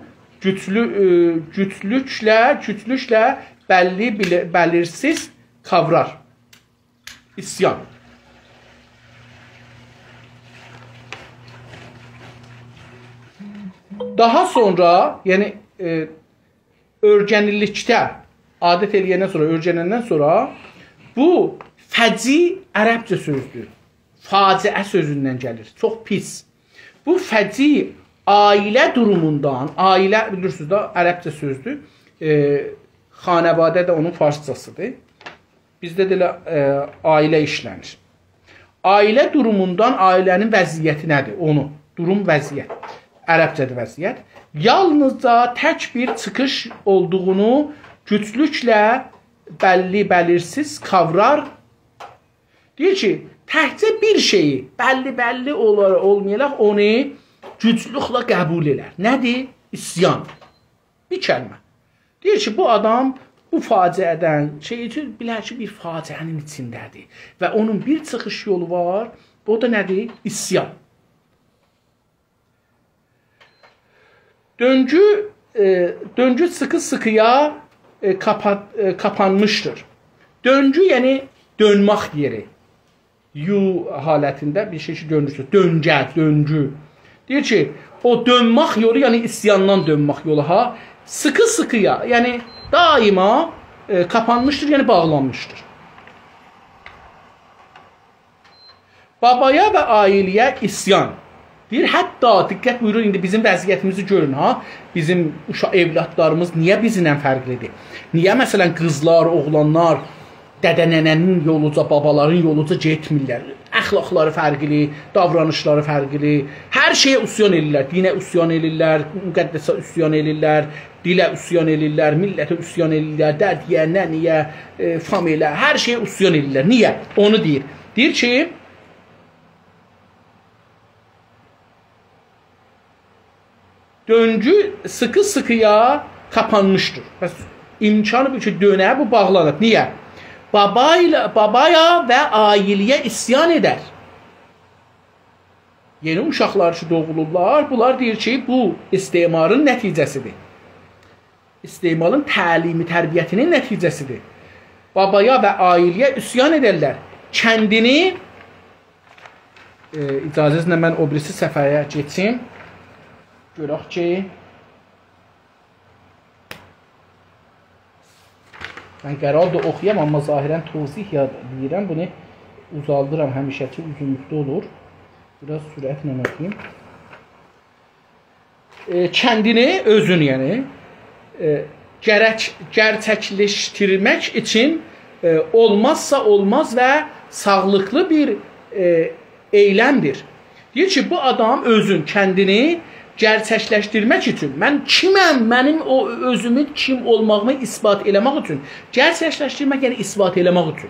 A: güclüklə bəlirsiz kavrar. İsyan. Daha sonra, yəni örgənillikdə adət eləyəndən sonra, örgənəndən sonra bu fəci ərəbcə sözdür. Faciə sözündən gəlir. Çox pis. Bu fəci ailə durumundan, ailə bilirsiniz də ərəbcə sözdür. Xanəvadə də onun farsçasıdır. Bizdə də ailə işlənir. Ailə durumundan ailənin vəziyyəti nədir? Onu, durum vəziyyət. Ərəbcədə vəziyyət. Yalnızca tək bir çıxış olduğunu güclüklə bəlirsiz kavrar. Deyir ki, təkcə bir şeyi bəlli olaraq olmayaraq onu güclüklə qəbul elər. Nədir? İsyan. Bir kəlmə. Deyir ki, bu adam bu faciədən bilər ki, bir faciənin içindədir və onun bir çıxış yolu var. O da nədir? İsyan. Döngü sıkı-sıkıya kapanmıştır. Döngü yani dönmək yeri. Yu halətində bir şey dönmüşdür. Döngü. Deyir ki, o dönmək yolu, yəni isyandan dönmək yolu ha, sıkı-sıkıya, yəni daima kapanmışdır, yəni bağlanmışdır. Babaya və ailəyə isyan. Deyir, hətta diqqət buyurun, indi bizim vəziyyətimizi görün ha. Bizim evlatlarımız niyə bizimlə fərqlidir? Niyə məsələn qızlar, oğlanlar dədə-nənənin yoluca, babaların yoluca getmirlər? Əxlaqları fərqli, davranışları fərqli. Hər şeyə üsyan edirlər. Dinə üsyan edirlər, müqəddəsə üsyan edirlər, dilə üsyan edirlər, millətə üsyan edirlər, dədiyə, nəniyə, familiyə, hər şeyə üsyan edirlər. Niyə? Onu deyir. Deyir ki, döngü sıkı-sıkıya kapanmışdır. İmkanı bu ki, dönə bu bağlanır. Niyə? Babaya və ailəyə isyan edər. Yeni uşaqlar ki, doğulurlar. Bunlar deyir ki, bu istemarın nəticəsidir. İstemalın təlimi, tərbiyyətinin nəticəsidir. Babaya və ailəyə isyan edərlər. Kəndini icazənizlə mən o birisi səfərə geçim. Görək ki, mən qərar da oxuyam, amma zahirən tozih deyirəm. Bunu uzaldıram, həmişəki uzunluqda olur. Biraz sürətlə oxuyayım. Kəndini, özün yəni, gerçəkləşdirmək üçün olmazsa olmaz və sağlıqlı bir eyləmdir. Deyir ki, bu adam özün kəndini gerçəkləşdirmək üçün, mən kiməm, mənim o özümü kim olmağımı isbat eləmək üçün, gerçəkləşdirmək yəni isbat eləmək üçün.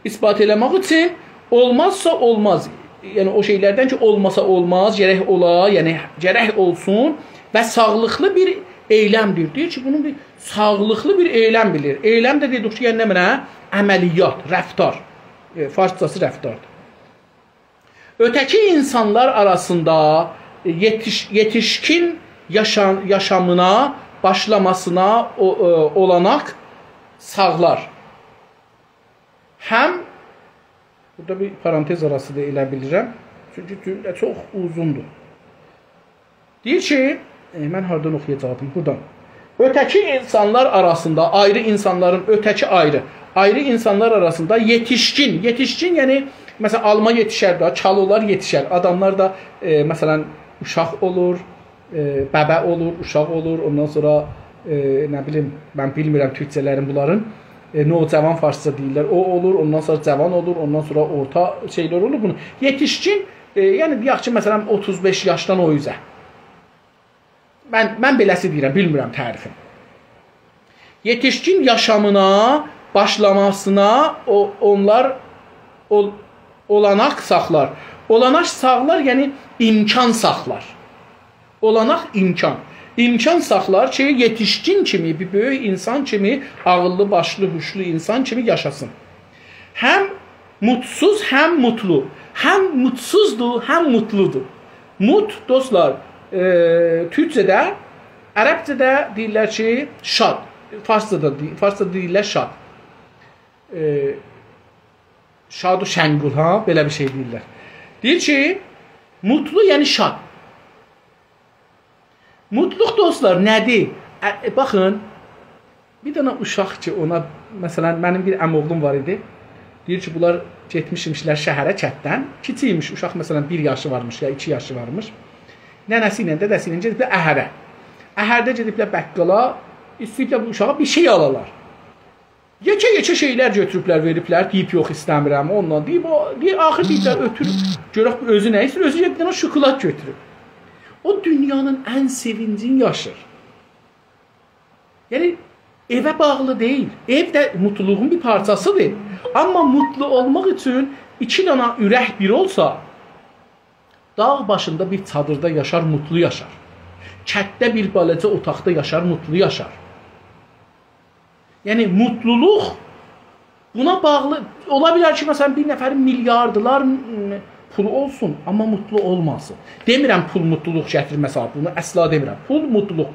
A: İsbat eləmək üçün olmazsa olmaz, yəni o şeylərdən ki, olmasa olmaz, gərək ola, yəni gərək olsun və sağlıqlı bir eyləmdir. Deyir ki, bunun bir sağlıqlı bir eyləm bilir. Eyləm də dedik ki, yəni nə mənə? Əməliyyat, rəftar. Farsçası rəftardır. Ötəki insanlar arasında yetişkin yaşamına başlamasına olanaq sağlar. Həm, burada bir parantez arası da elə bilirəm, çünki cümlə çox uzundur. Deyir ki, mən hardan oxuyacaqdım? Buradan. Ötəki insanlar arasında, ayrı insanların, ötəki ayrı insanlar arasında yetişkin yəni, məsələn, alma yetişər də, çalolar yetişər. Adamlar da, məsələn, uşaq olur, bəbə olur, uşaq olur, ondan sonra, nə bilim, mən bilmirəm türkçələrin bunların, cavan farsça deyirlər, o olur, ondan sonra cavan olur, ondan sonra orta şeylər olur. Bunu yetişkin, yəni deyək ki, məsələn, 35 yaşdan o üzə. Mən beləsi deyirəm, bilmirəm tərifim. Yetişkin yaşamına başlamasına onlar olanaq saxlar. Olanaq saxlar, yəni imkan saxlar. Olanaq imkan. İmkan saxlar ki, yetişkin kimi, bir böyük insan kimi, ağıllı, başlı, huşlu insan kimi yaşasın. Həm mutsuz, həm mutlu. Həm mutsuzdur, həm mutludur. Mut, dostlar, türkçədə, ərəbcədə deyirlər ki, şad. Farsçada deyirlər şad. Şad-ı şəngul, belə bir şey deyirlər. Deyir ki, mutlu, yəni şad. Mutluq, dostlar, nədir? Baxın, bir dənə uşaq ki, ona, məsələn, mənim bir əmoğlum var idi. Deyir ki, bunlar getmişmişlər şəhərə kətdən. Kiçiymiş, uşaq, məsələn, 1 yaşı varmış, ya 2 yaşı varmış. Nənəsi ilə, dədəsi ilə gediblər əhərə. Əhərdə gediblər bəqqala, istəyiblər bu uşağa bir şey alalar. Yekə şeylər götürüblər, veriblər, deyib yox istəmirəm, ondan deyib, axır deyiblər, ötürüb, görək özü nə istəyir, özü bir dənə şokolad götürüb. O dünyanın ən sevincini yaşır. Yəni, evə bağlı deyil. Ev də mutluluğun bir parçasıdır. Amma mutlu olmaq üçün 2 dana ürək bir olsa, dağ başında bir çadırda yaşar, mutlu yaşar. Kətdə bir balaca otaqda yaşar, mutlu yaşar. Yəni, mutluluq buna bağlı, ola bilər ki, məsələn, bir nəfərin milyardılar pulu olsun, amma mutlu olmasın. Demirəm pul mutluluq gətirməsə, bunu əsla demirəm. Pul mutluluq,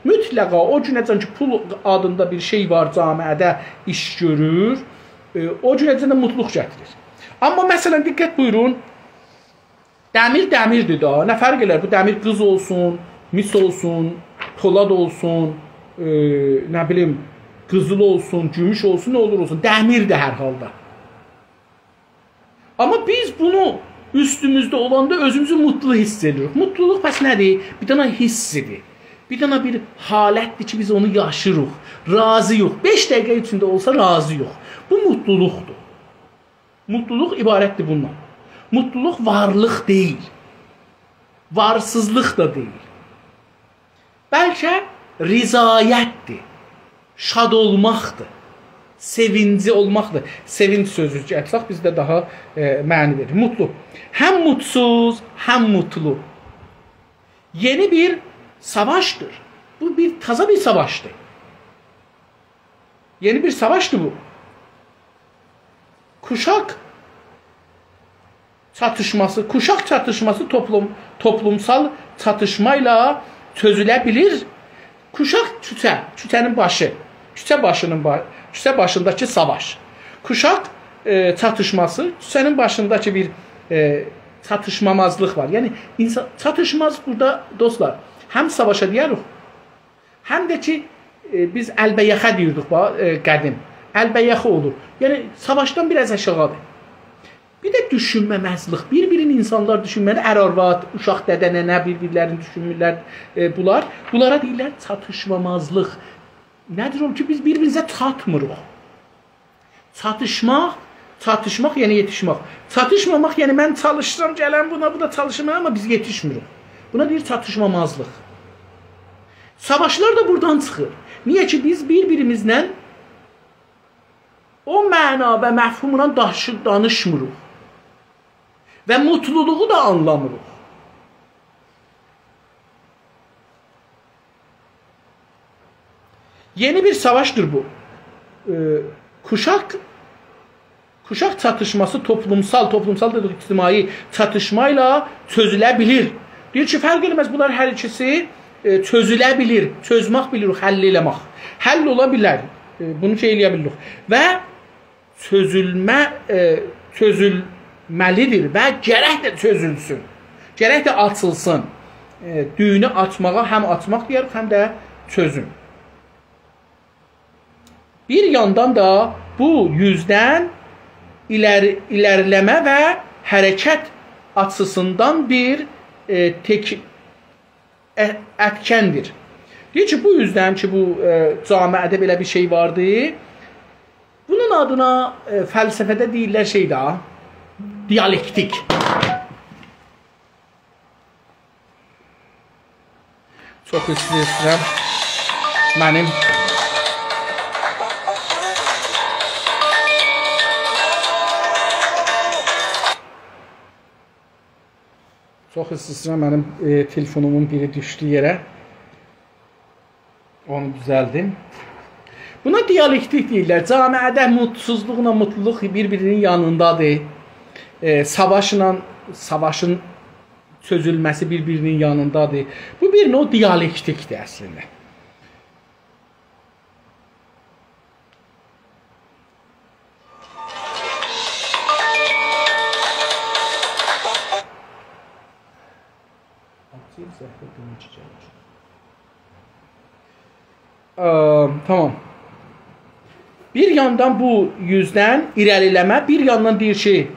A: mütləqa o günəcən ki, pul adında bir şey var, camiədə iş görür, o günəcən də mutluluq gətirir. Amma məsələn, diqqət buyurun, dəmirdir da, nə fərq elər? Bu dəmir qız olsun, mis olsun, polad olsun, nə bilim, qızıl olsun, gümüş olsun, nə olur olsun, dəmirdir hər halda. Amma biz bunu üstümüzdə olanda özümüzü mutlu hiss edirik. Mutluluq pəs nədir? Bir dənə hissidir. Bir dənə bir halətdir ki, biz onu yaşırıq, razıyıq. 5 dəqiqə içində olsa razıyıq. Bu mutluluqdur. Mutluluq ibarətdir bundan. Mutluluq varlıq deyil. Varsızlıq da deyil. Bəlkə rizayətdir. Şad olmaqdır. Sevinci olmaqdır. Sevinç sözü gətsək, bizdə daha məni verir. Mutlu. Həm mutsuz, həm mutlu. Yeni bir savaşdır. Bu bir taza bir savaşdır. Yeni bir savaşdır bu. Kuşak çatışması toplumsal çatışmayla çözülə bilir. Kuşak küçənin başı. Küçə başındakı savaş. Kuşak çatışması, küçənin başındakı bir çatışmamazlıq var. Yəni, çatışmaz burada, dostlar, həm savaşa deyirik, həm də ki, biz əlbəyaxə deyirdik, qədim. Əlbəyaxə olur. Yəni, savaşdan biraz aşağıdır. Bir də düşünməməzlik. Bir-birini insanlar düşünməli, ər-arvad, uşaq, dədə, nənə, bir-birlərini düşünmürlər bunlar. Bunlara deyirlər çatışmamazlıq. Nədir o ki, biz bir-birimizə çatmırıq. Çatışmaq yəni yetişmək. Çatışmamaq yəni mən çalışıram, gələn buna, bu da çalışmır, amma biz yetişmirik. Buna deyir çatışmamazlıq. Savaşlar da buradan çıxır. Niyə ki, biz bir-birimizlə o məna və məfhumla danışmırıq. Və mutluluğu da anlamırıq. Yeni bir savaşdır bu. Kuşaq çatışması toplumsal dedik, ictimai çatışmayla çözülə bilir. Deyir ki, fərq eləməz, bunlar hər ikisi çözülə bilir, çözmək bilirik, həll eləmək. Həll ola bilər, bunu şey eləyə bilirik. Və çözülməlidir və gərək də çözülsün, gərək də açılsın. Düyünü açmağa həm açmaq deyirik, həm də çözüm. Bir yandan da bu yüzdən ilerleme ve hareket açısından bir etkendir. Diyor ki, bu yüzden ki bu camiədə belə bir şey vardı. Bunun adına felsefede deyirlər şey daha diyalektik. Çox istəyirəm mənim çox istəyirəm mənim telefonumun biri düşdü yerə. Onu düzəldim. Buna diyalektik deyirlər. Camiədə mutsuzluqla mutluluq bir-birinin yanındadır. Savaşın çözülməsi bir-birinin yanındadır. Bu bir növ diyalektikdir əslində. Tamam. Bir yandan bu yüzden irəliləmə, bir yandan deyir ki,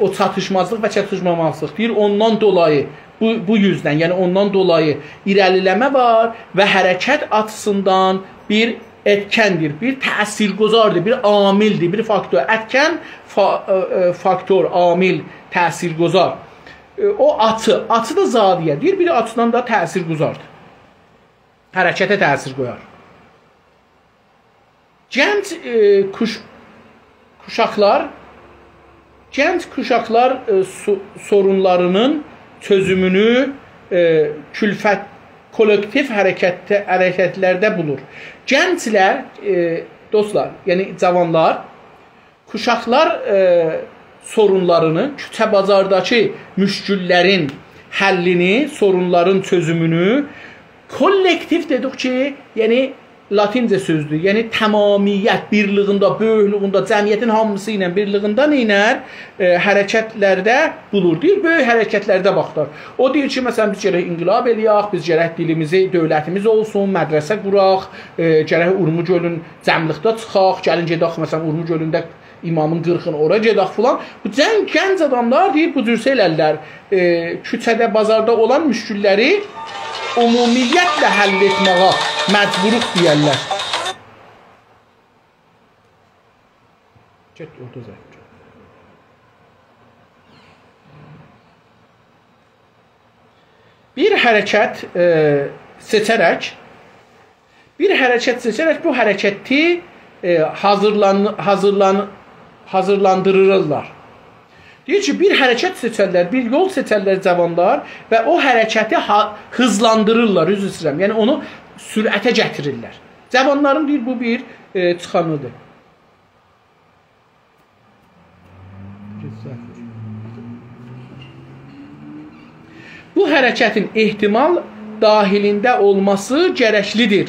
A: o çatışmazlıq və çatışmamazlıq deyir, ondan dolayı bu yüzden, yəni ondan dolayı irəliləmə var və hərəkət açısından bir etkendir, bir təsirgüzardır, bir amildir, bir faktor. Etken, faktor, amil, təsirgüzar. O atı da zadiyə deyir, biri atından da təsirgüzardır. Hərəkətə təsir qoyar. Gənc kuşaqlar sorunlarının çözümünü kolektiv hərəkətlərdə bulur. Gənclər, dostlar, yəni cavanlar, kuşaqlar sorunlarını, küçə bazardakı müşküllərin həllini, sorunların çözümünü kollektiv dedik ki, yəni latincə sözdür. Yəni tamamiyyət birliğində, böyüklüğündə, cəmiyyətin hamısı ilə birliğində neynər? Hərəkətlərdə bulur. Deyir, böyük hərəkətlərdə baxlar. O deyir ki, məsələn, biz gərək inqilab eləyək, biz gərək dilimizi, dövlətimiz olsun, mədrəsə quraq, gərək Urmu gölün cəmlıqda çıxaq, gəlin gedək, məsələn, Urmu gölündə imamın 40-ını ora gedək filan. Bu gənc adamlar deyir, bu cür şeylərlər küçədə, bazarda olan müşkülləri ümumiyyətlə həll etməyə məcburuq deyərlər. Get orada zəhmət. Bir hərəkət seçərək bu hərəkəti hazırlandırırlar. Deyir ki, bir hərəkət seçərlər, bir yol seçərlər cavanlar və o hərəkəti hızlandırırlar, üzr istəyirəm. Yəni onu sürətə gətirirlər. Cavanların deyir, bu bir çıxanıdır. Bu hərəkətin ehtimal dahilində olması gərəklidir,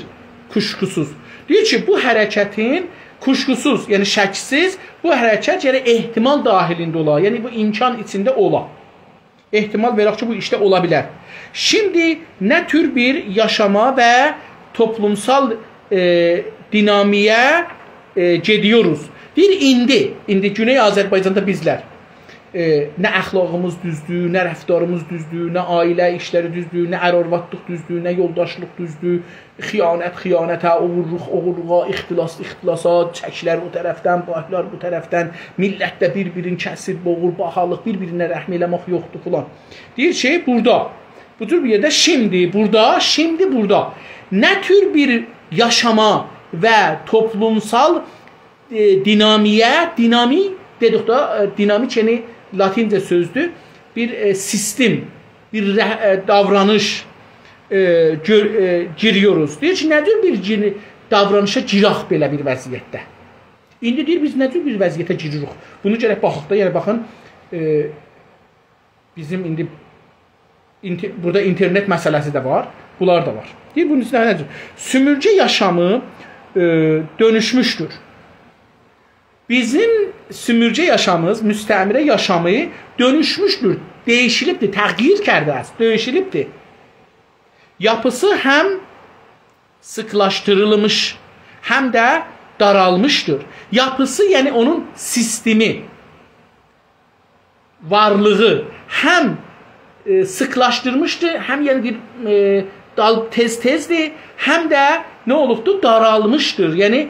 A: kuşkusuz. Deyir ki, bu hərəkətin kuşkusuz, yəni şəksiz, bu hərəkət yəni ehtimal dahilində ola, yəni bu imkan içində ola. Ehtimal verək ki, bu işdə ola bilər. Şimdi nə tür bir yaşama və toplumsal dinamiyə gediyoruz. Deyir, indi Güney Azərbaycanda bizlər nə əxlaqımız düzdür, nə rəftarımız düzdür, nə ailə işləri düzdür, nə ər-arvadlıq düzdür, nə yoldaşlıq düzdür, xəyanətə, oğurluğa, ixtilasa, çəkilər o tərəfdən, bahlar bu tərəfdən, millətdə bir-birini kəsir, boğur, bahalıq, bir-birinə rəhm eləmək yoxdur filan. Deyir ki, burada, bu tür bir yerdə şimdi burada nə tür bir yaşama və toplumsal dinamik dedik da, dinamik yəni Latincə sözdür, bir sistem, bir davranış giriyoruz. Deyir ki, nədir bir davranışa giraq belə bir vəziyyətdə? İndi deyir, biz nədir bir vəziyyətə giririk? Bunu gərək baxıq da, yəni baxın, bizim indi burada internet məsələsi də var, bunlar da var. Deyir, bunun üstündə nədir? Sümürcə yaşamı dönüşmüşdür. Bizim sümürcə yaşamımız, müstəmirə yaşamı dönüşmüşdür, değişilibdir, təğyir kərdə, döyüşilibdir. Yapısı həm sıklaşdırılmış, həm də daralmışdır. Yapısı, yəni onun sistemi, varlığı həm sıklaşdırmışdır, həm yəni tez-tezdir, həm də nə olubdur? Daralmışdır, yəni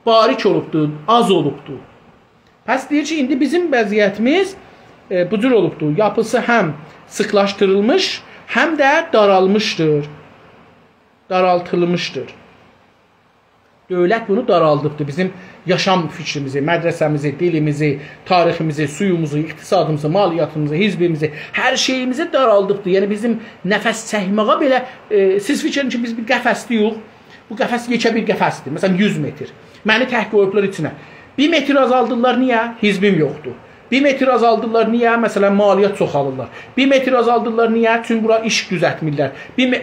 A: barik olubdur, az olubdur. Pəs deyir ki, indi bizim vəziyyətimiz bu cür olubdur. Yapısı həm sıklaşdırılmış, həm də daralmışdır, daraltılmışdır. Dövlət bunu daraldıbdır. Bizim yaşam fikrimizi, mədrəsəmizi, dilimizi, tariximizi, suyumuzu, iqtisadımızı, maliyyatımızı, hizbimizi, hər şeyimizi daraldıbdır. Yəni bizim nəfəs çəkməyə belə, siz fikrin ki, biz bir qəfəsliyik. Bu qəfəs yekə bir qəfəsdir. Məsələn, 100 metr. Məni tək qoyublar içinə. 1 metr azaldırlar, niyə? Hizbim yoxdur. 1 metr azaldırlar, niyə? Məsələn, maliyyat çoxalırlar. 1 metr azaldırlar, niyə? Çünki bura iş düzəltmirlər.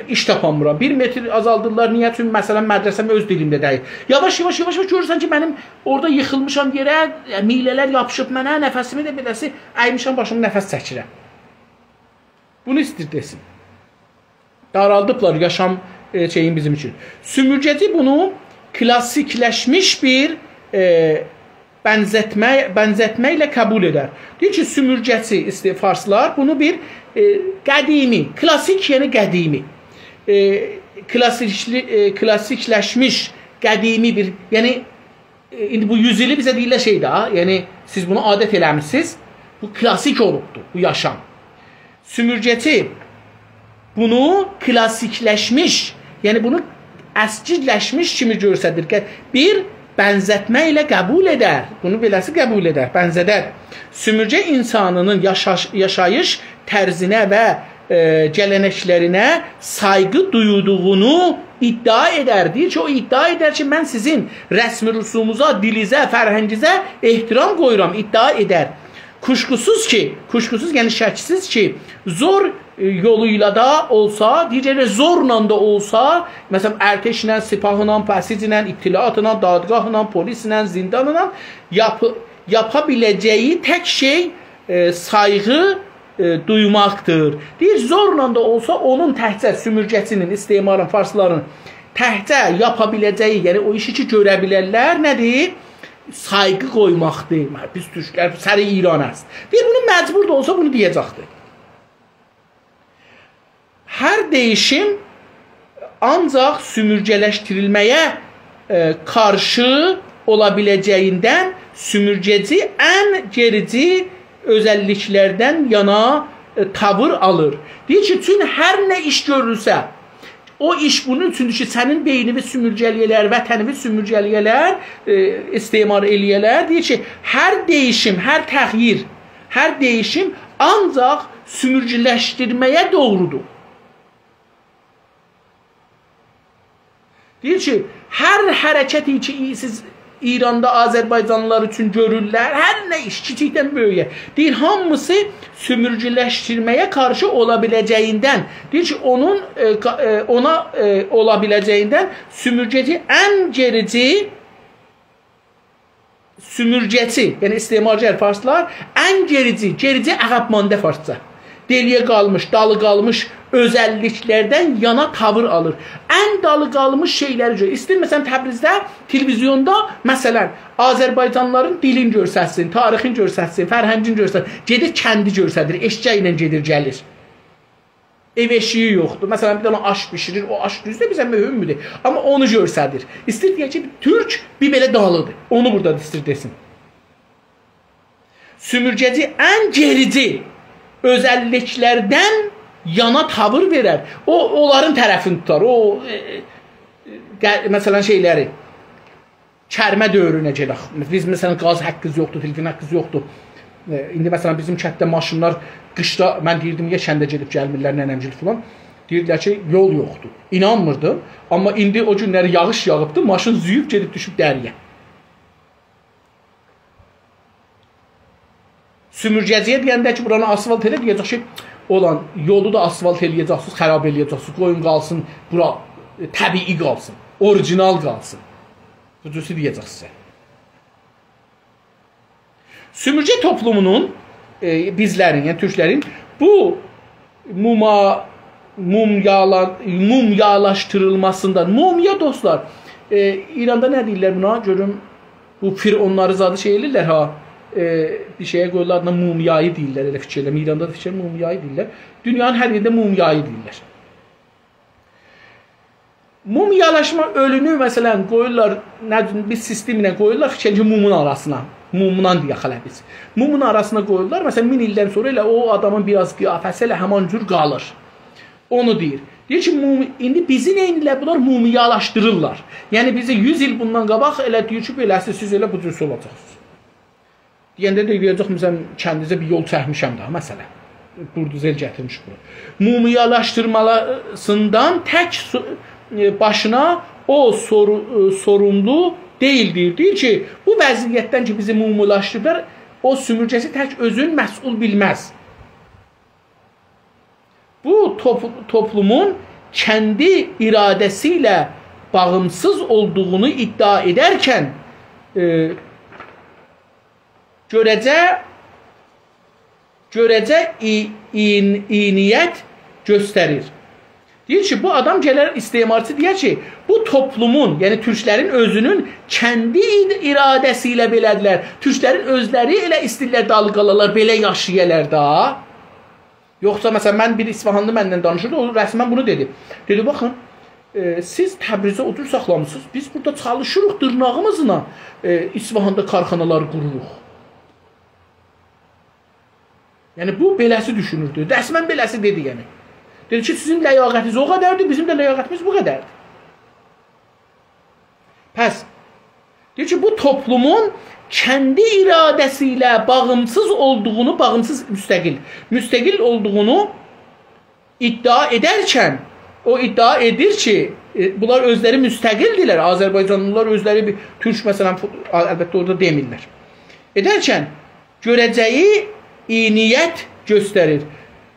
A: İş tapanmıram. 1 metr azaldırlar, niyə? Çünki məsələn, mədrəsəm öz dilimdə deyil. Yavaş görürsən ki, mənim orada yıxılmışam yerə, milələr yapışıb mənə, nəfəsimi də beləsi, əymişəm başımı nəfəs çəkirəm. Bunu istir desin. Daraldıblar yaşam şeyin bizim için. Sümürgeci bunu klasikləşmiş bir bənzətməklə qəbul edər. Deyir ki, sümürgəçi farslar bunu bir qədimi, klasik yəni qədimi, klasikləşmiş qədimi bir, yəni indi bu 100 ili bizə deyirlər şey də, yəni siz bunu adət eləmişsiniz, bu klasik olubdur, bu yaşam. Sümürgəçi bunu klasikləşmiş, yəni bunu əskicləşmiş kimi görsədir ki, bir bənzətmə ilə qəbul edər. Bunu beləsi qəbul edər, bənzədər. Sümürcə insanının yaşayış tərzinə və gələnəklərinə sayğı duyduğunu iddia edər. Deyir ki, o iddia edər ki, mən sizin rəsmi rüsumuza, dilizə, fərhəngizə ehtiram qoyuram, iddia edər. Kuşkusuz yəni şəksiz ki, zor yoluyla da olsa, digər zorla da olsa, məsələn, ərteşlə, sipahla, pəsiclə, ittilaatla, dadgahla, polislə, zindanla yapabiləcəyi tək şey sayğı duymaqdır. Deyir, zorla da olsa, onun təhcə sümürgəçinin, istemarın, farsların təhcə yapabiləcəyi, yəni o işi ki, görə bilərlər, nədir? Sayğı qoymaqdır. Biz türklər, səri İran əst. Deyir, bunu məcbur da olsa, bunu deyəcəkdir. Hər değişim ancaq sümürgələşdirilməyə qarşı olabiləcəyindən sümürgəci ən gerici özəlliklərdən yana tavır alır. Deyir ki, çünki hər nə iş görülsə, o iş bunun üçündür ki, sənin beynini sümürgəliyələr, vətənini sümürgəliyələr, istemar eləyələr. Deyir ki, hər değişim, hər təxyir, hər değişim ancaq sümürgələşdirməyə doğrudur. Deyir ki, hər hərəkəti ki, siz İranda Azərbaycanlılar üçün görürlər, hər nə iş, kiçikdən böyüyə. Deyir, hamısı sümürgüləşdirməyə qarşı ola biləcəyindən, deyir ki, ona ola biləcəyindən sümürgəci ən gerici, sümürgəci, yəni istemarcı farslar, ən gerici əqəbmandə farsca. Deliyə qalmış, dalı qalmış özəlliklərdən yana tavır alır. Ən dalı qalmış şeyləri görə. İstir məsələn Təbrizdə televizyonda məsələn Azərbaycanlıların dilin görsətsin, tarixin görsətsin, fərhəngin görsətsin. Gedir kəndi görsədir, eşcək ilə gedir, gəlir. Ev eşiyi yoxdur. Məsələn bir dənə aş bişirir, o aş düzdür bizə mühümdür. Amma onu görsədir. İstir deyək ki, Türk bir belə dalıdır. Onu burada istir desin. Sümürgəci ən gerici özəlliklərdən yana tavır verər. O, onların tərəfini tutar. O, məsələn şeyləri, kərmə dövrünə gələk. Biz məsələn qaz haqqımız yoxdur, telefon haqqımız yoxdur. İndi məsələn bizim kənddə maşınlar qışda, mən deyirdim ya kəndə gedib gəlmirlər, nənəmcil falan. Deyirdilər ki, yol yoxdur. İnanmırdım. Amma indi o günləri yağış yağıbdı, maşın züyüb gedib düşüb dəriyə. Sümürgəciyə deyəndə ki, buranı asfalt elə deyəcək ki, olan yolu da asfalt eləyəcəksiniz, xərab eləyəcəksiniz, qoyun qalsın, bura təbii qalsın, orijinal qalsın. Bu cüsü deyəcək sizə. Sümürgə toplumunun, bizlərin, yəni türklərin bu mumyalaşdırılmasından, mumya dostlar, İranda nə deyirlər buna? Görüm, bu onları zadı şey elirlər ha, bir şeyə qoyurlar adına mumyayı deyirlər, elə fikirləm. İranda da fikir mumyayı deyirlər. Dünyanın hər yerində mumyayı deyirlər. Mumyalaşma ölünü məsələn qoyurlar, bir sistem ilə qoyurlar, fikircə mumun arasına. Mumundan deyək hələ biz. Mumun arasına qoyurlar. Məsələn 1000 ildən sonra elə o adamın biraz qiyafəsi elə həman cür qalır. Onu deyir. Deyir ki, indi bizi neynirlər? Bunlar mumiyalaşdırırlar. Yəni bizi 100 il bundan qabaq elə deyir ki, beləsi siz elə bu cür olacaqsınız. Deyəndə də deyəcək, məsələn, kəndinizə bir yol çəkmişəm daha, məsələn. Burduzel gətirmiş bunu. Mumiyalaşdırmasından tək başına o sorumlu deyildir. Deyir ki, bu vəziyyətdən ki, bizi mumiyalaşdırırlar, o sümürgəsi tək özün məsul bilməz. Bu toplumun kəndi iradəsi ilə bağımsız olduğunu iddia edərkən görəcə iyniyyət göstərir. Deyir ki, bu adam gələr istemarçı deyər ki, bu toplumun, yəni türklərin özünün kəndi iradəsi ilə belədirlər. Türklərin özləri elə istirlər dalqalalar, belə yaşayırlar da. Yoxsa məsələn, mən bir İsfahanlı məndən danışırdı, o rəsmən bunu dedi. Dedi, baxın, siz Təbrizə odun saxlamışsınız, biz burada çalışırıq dırnağımızla, İsfahanda karxanalar qururuq. Yəni, bu beləsi düşünürdü. Rəsmən beləsi dedi, yəni. Dedi ki, sizin ləyaqətiniz o qədərdir, bizim də ləyaqətimiz bu qədərdir. Pəs, deyir ki, bu toplumun kəndi iradəsi ilə bağımsız olduğunu, müstəqil olduğunu iddia edərkən, o iddia edir ki, bunlar özləri müstəqildirlər, Azərbaycanlılar özləri bir türk, məsələn, əlbəttə orada demirlər. Edərkən, görəcəyi iyniyyət göstərir.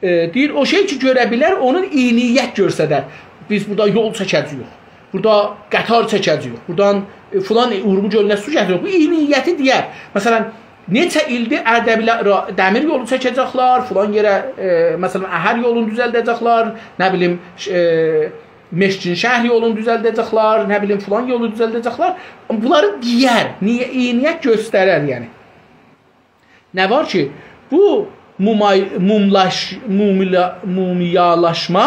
A: Deyir, o şey ki, görə bilər, onun iyniyyət görsədər. Biz burada yol çəkəcəyik, burada qatar çəkəcəyik, buradan filan Urmu gölünə su gətirik. Bu iyniyyəti deyər. Məsələn, neçə ildir Ərdəbilə dəmir yolu çəkəcəklər, filan yerə, məsələn, Əhər yolunu düzəldəcəklər, nə bilim, Meşkin şəhər yolunu düzəldəcəklər, nə bilim, filan yolu düzəldəcəklər. Bunları deyər, iyniyyət göstərər, yəni. Nə var ki, bu mumiyalaşma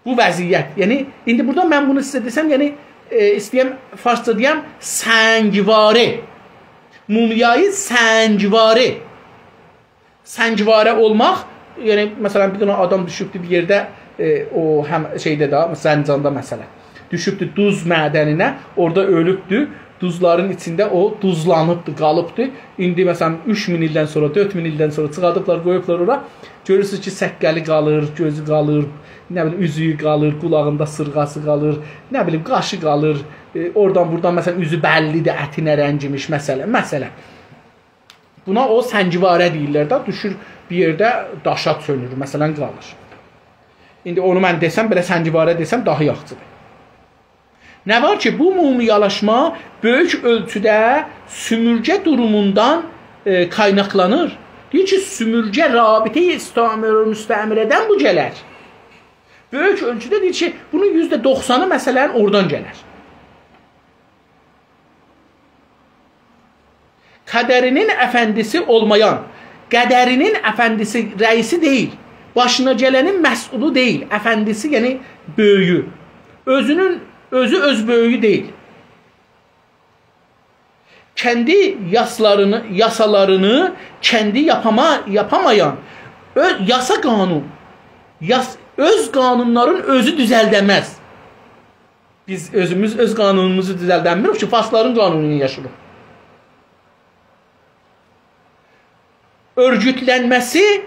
A: bu vəziyyət. Yəni, indi burada mən bunu sizə desəm, yəni, istəyəm, farsça deyəm, səngvarə. Mumiyayı səngvarə. Səngvarə olmaq, yəni, məsələn, bir dənə adam düşübdür bir yerdə, o həm şeydə də, Zəncanda məsələn, düşübdür duz mədəninə, orada ölübdür. Duzların içində o duzlanıbdır, qalıbdır. İndi məsələn 3000 ildən sonra, 4000 ildən sonra çıxardıblar, qoyublar ora. Görürsünüz ki, səkkəli qalır, gözü qalır, nə bilim üzüyü qalır, qulağında sırğası qalır, nə bilim qaşı qalır. Oradan buradan məsələn üzü bəllidir, ətinə rəngimiş məsələn. Buna o səngivarə deyirlər də, düşür bir yerdə daşa çönür, məsələn qalır. İndi onu mən desəm, belə səngivarə desəm daha yaxşıdır. Nə var ki, bu mumiyalaşma böyük ölçüdə sümürgə durumundan qaynaqlanır. Deyir ki, sümürgə rabitə-i müstəmirədən bu gələr. Böyük ölçüdə deyir ki, bunun %90'ı məsələn oradan gələr. Qədərinin əfəndisi olmayan, qədərinin əfəndisi, rəisi deyil, başına gələnin məsudu deyil, əfəndisi, yəni böyüyü. Özü öz böyüyü deyil. Kendi yasalarını kendi yapamayan, yasa kanun, öz kanunların özü düzəldəməz. Biz özümüz öz kanunumuzu düzəldəmirik ki, farsların kanununu yaşırıq. Örgütlənməsi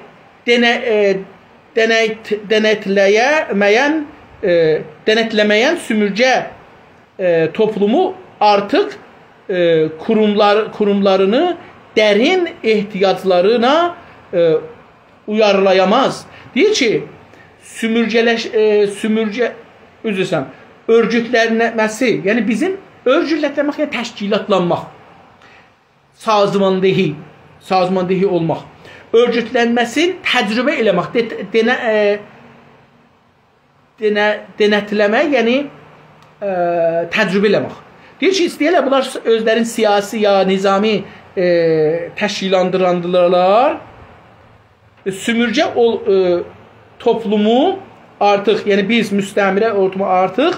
A: denetləməyən sümürgə toplumu artıq kurumlarını dərin ehtiyaclarına uyarlayamaz. Deyir ki, örgütlənməsi, yəni bizim örgütlənmək, yəni təşkilatlanmaq, sazmandehi olmaq, örgütlənməsin təcrübə eləmək, denetləmək, yəni təcrübə eləmək. Deyir ki, istəyirlər bunlar özlərin siyasi ya nizami təşkilandırandırlar, sümürgə toplumu artıq, yəni biz müstəmirə ortamı artıq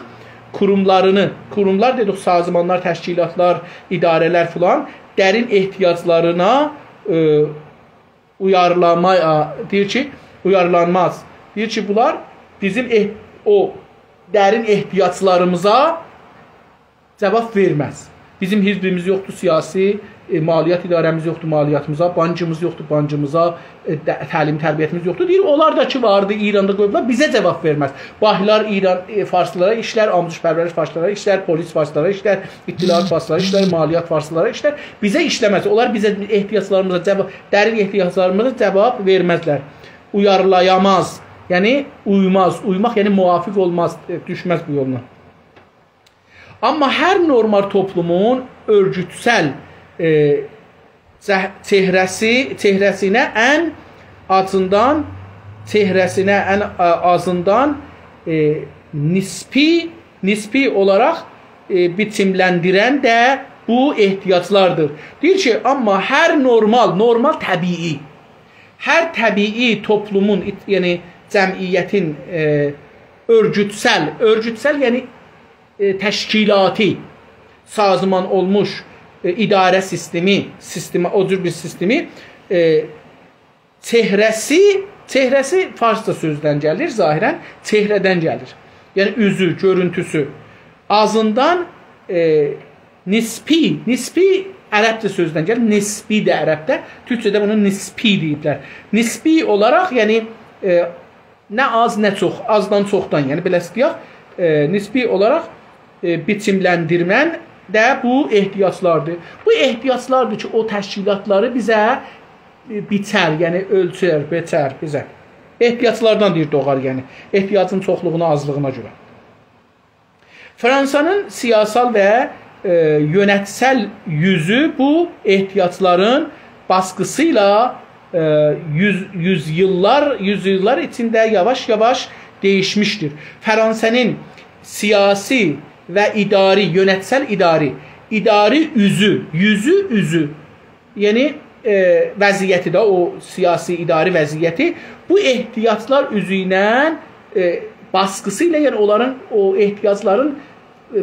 A: kurumlar dedik, sazmanlar, təşkilatlar, idarələr filan, dərin ehtiyaclarına deyir ki, uyarlanmaz. Deyir ki, bunlar bizim o dərin ehtiyaclarımıza cavab verməz. Bizim hizbimiz yoxdur, siyasi maliyyat idarəmiz yoxdur, maliyyatımıza, bancımız yoxdur, bancımıza, təlim tərbiyyətimiz yoxdur. Deyir, onlar da ki vardı, İranda qoyublar, bizə cavab verməz. Bahilər farslılara işlər, amcuşpərvəriş farslılara işlər, polis farslılara işlər, ittilaat farslılara işlər, maliyyat farslılara işlər. Bizə işləməz. Onlar bizə dərin ehtiyaclarımıza cavab verməzlər. Uyarlayamaz. Yəni, uymaq, yəni müvafiq olmaz, düşməz bu yoluna. Amma hər normal toplumun örgütsel çehrəsinə ən azından nispi olaraq biçimləndirən də bu ehtiyaclardır. Deyir ki, amma hər normal təbii, hər təbii toplumun, yəni cəmiyyətin örgütsel, yəni təşkilati, sazman olmuş idarə sistemi, o cür bir sistemi, çehrəsi farsça sözdən gəlir, zahirən çehrədən gəlir. Yəni üzü, görüntüsü. Azından nispi ərəbcə sözdən gəlir, nispi də ərəbdə, türkçədə bunu nispi deyiblər. Nispi olaraq, yəni nə az, nə çox, azdan çoxdan, yəni belə istəyək, nispi olaraq biçimləndirmən də bu ehtiyaclardır. Bu ehtiyaclardır ki, o təşkilatları bizə biçər, yəni ölçər, beçər bizə. Ehtiyaclardan deyir doğar, yəni ehtiyacın çoxluğuna, azlığına görə. Fransanın siyasal və yönetsel yüzü bu ehtiyacların baskısıyla yüzyıllar içində yavaş-yavaş değişmiştir. Fransa'nın siyasi ve yönetsel idari yüzü, yani vəziyyəti də, o siyasi idari vəziyyəti bu ehtiyaclar üzüylə baskısıyla, yəni onların o ehtiyacların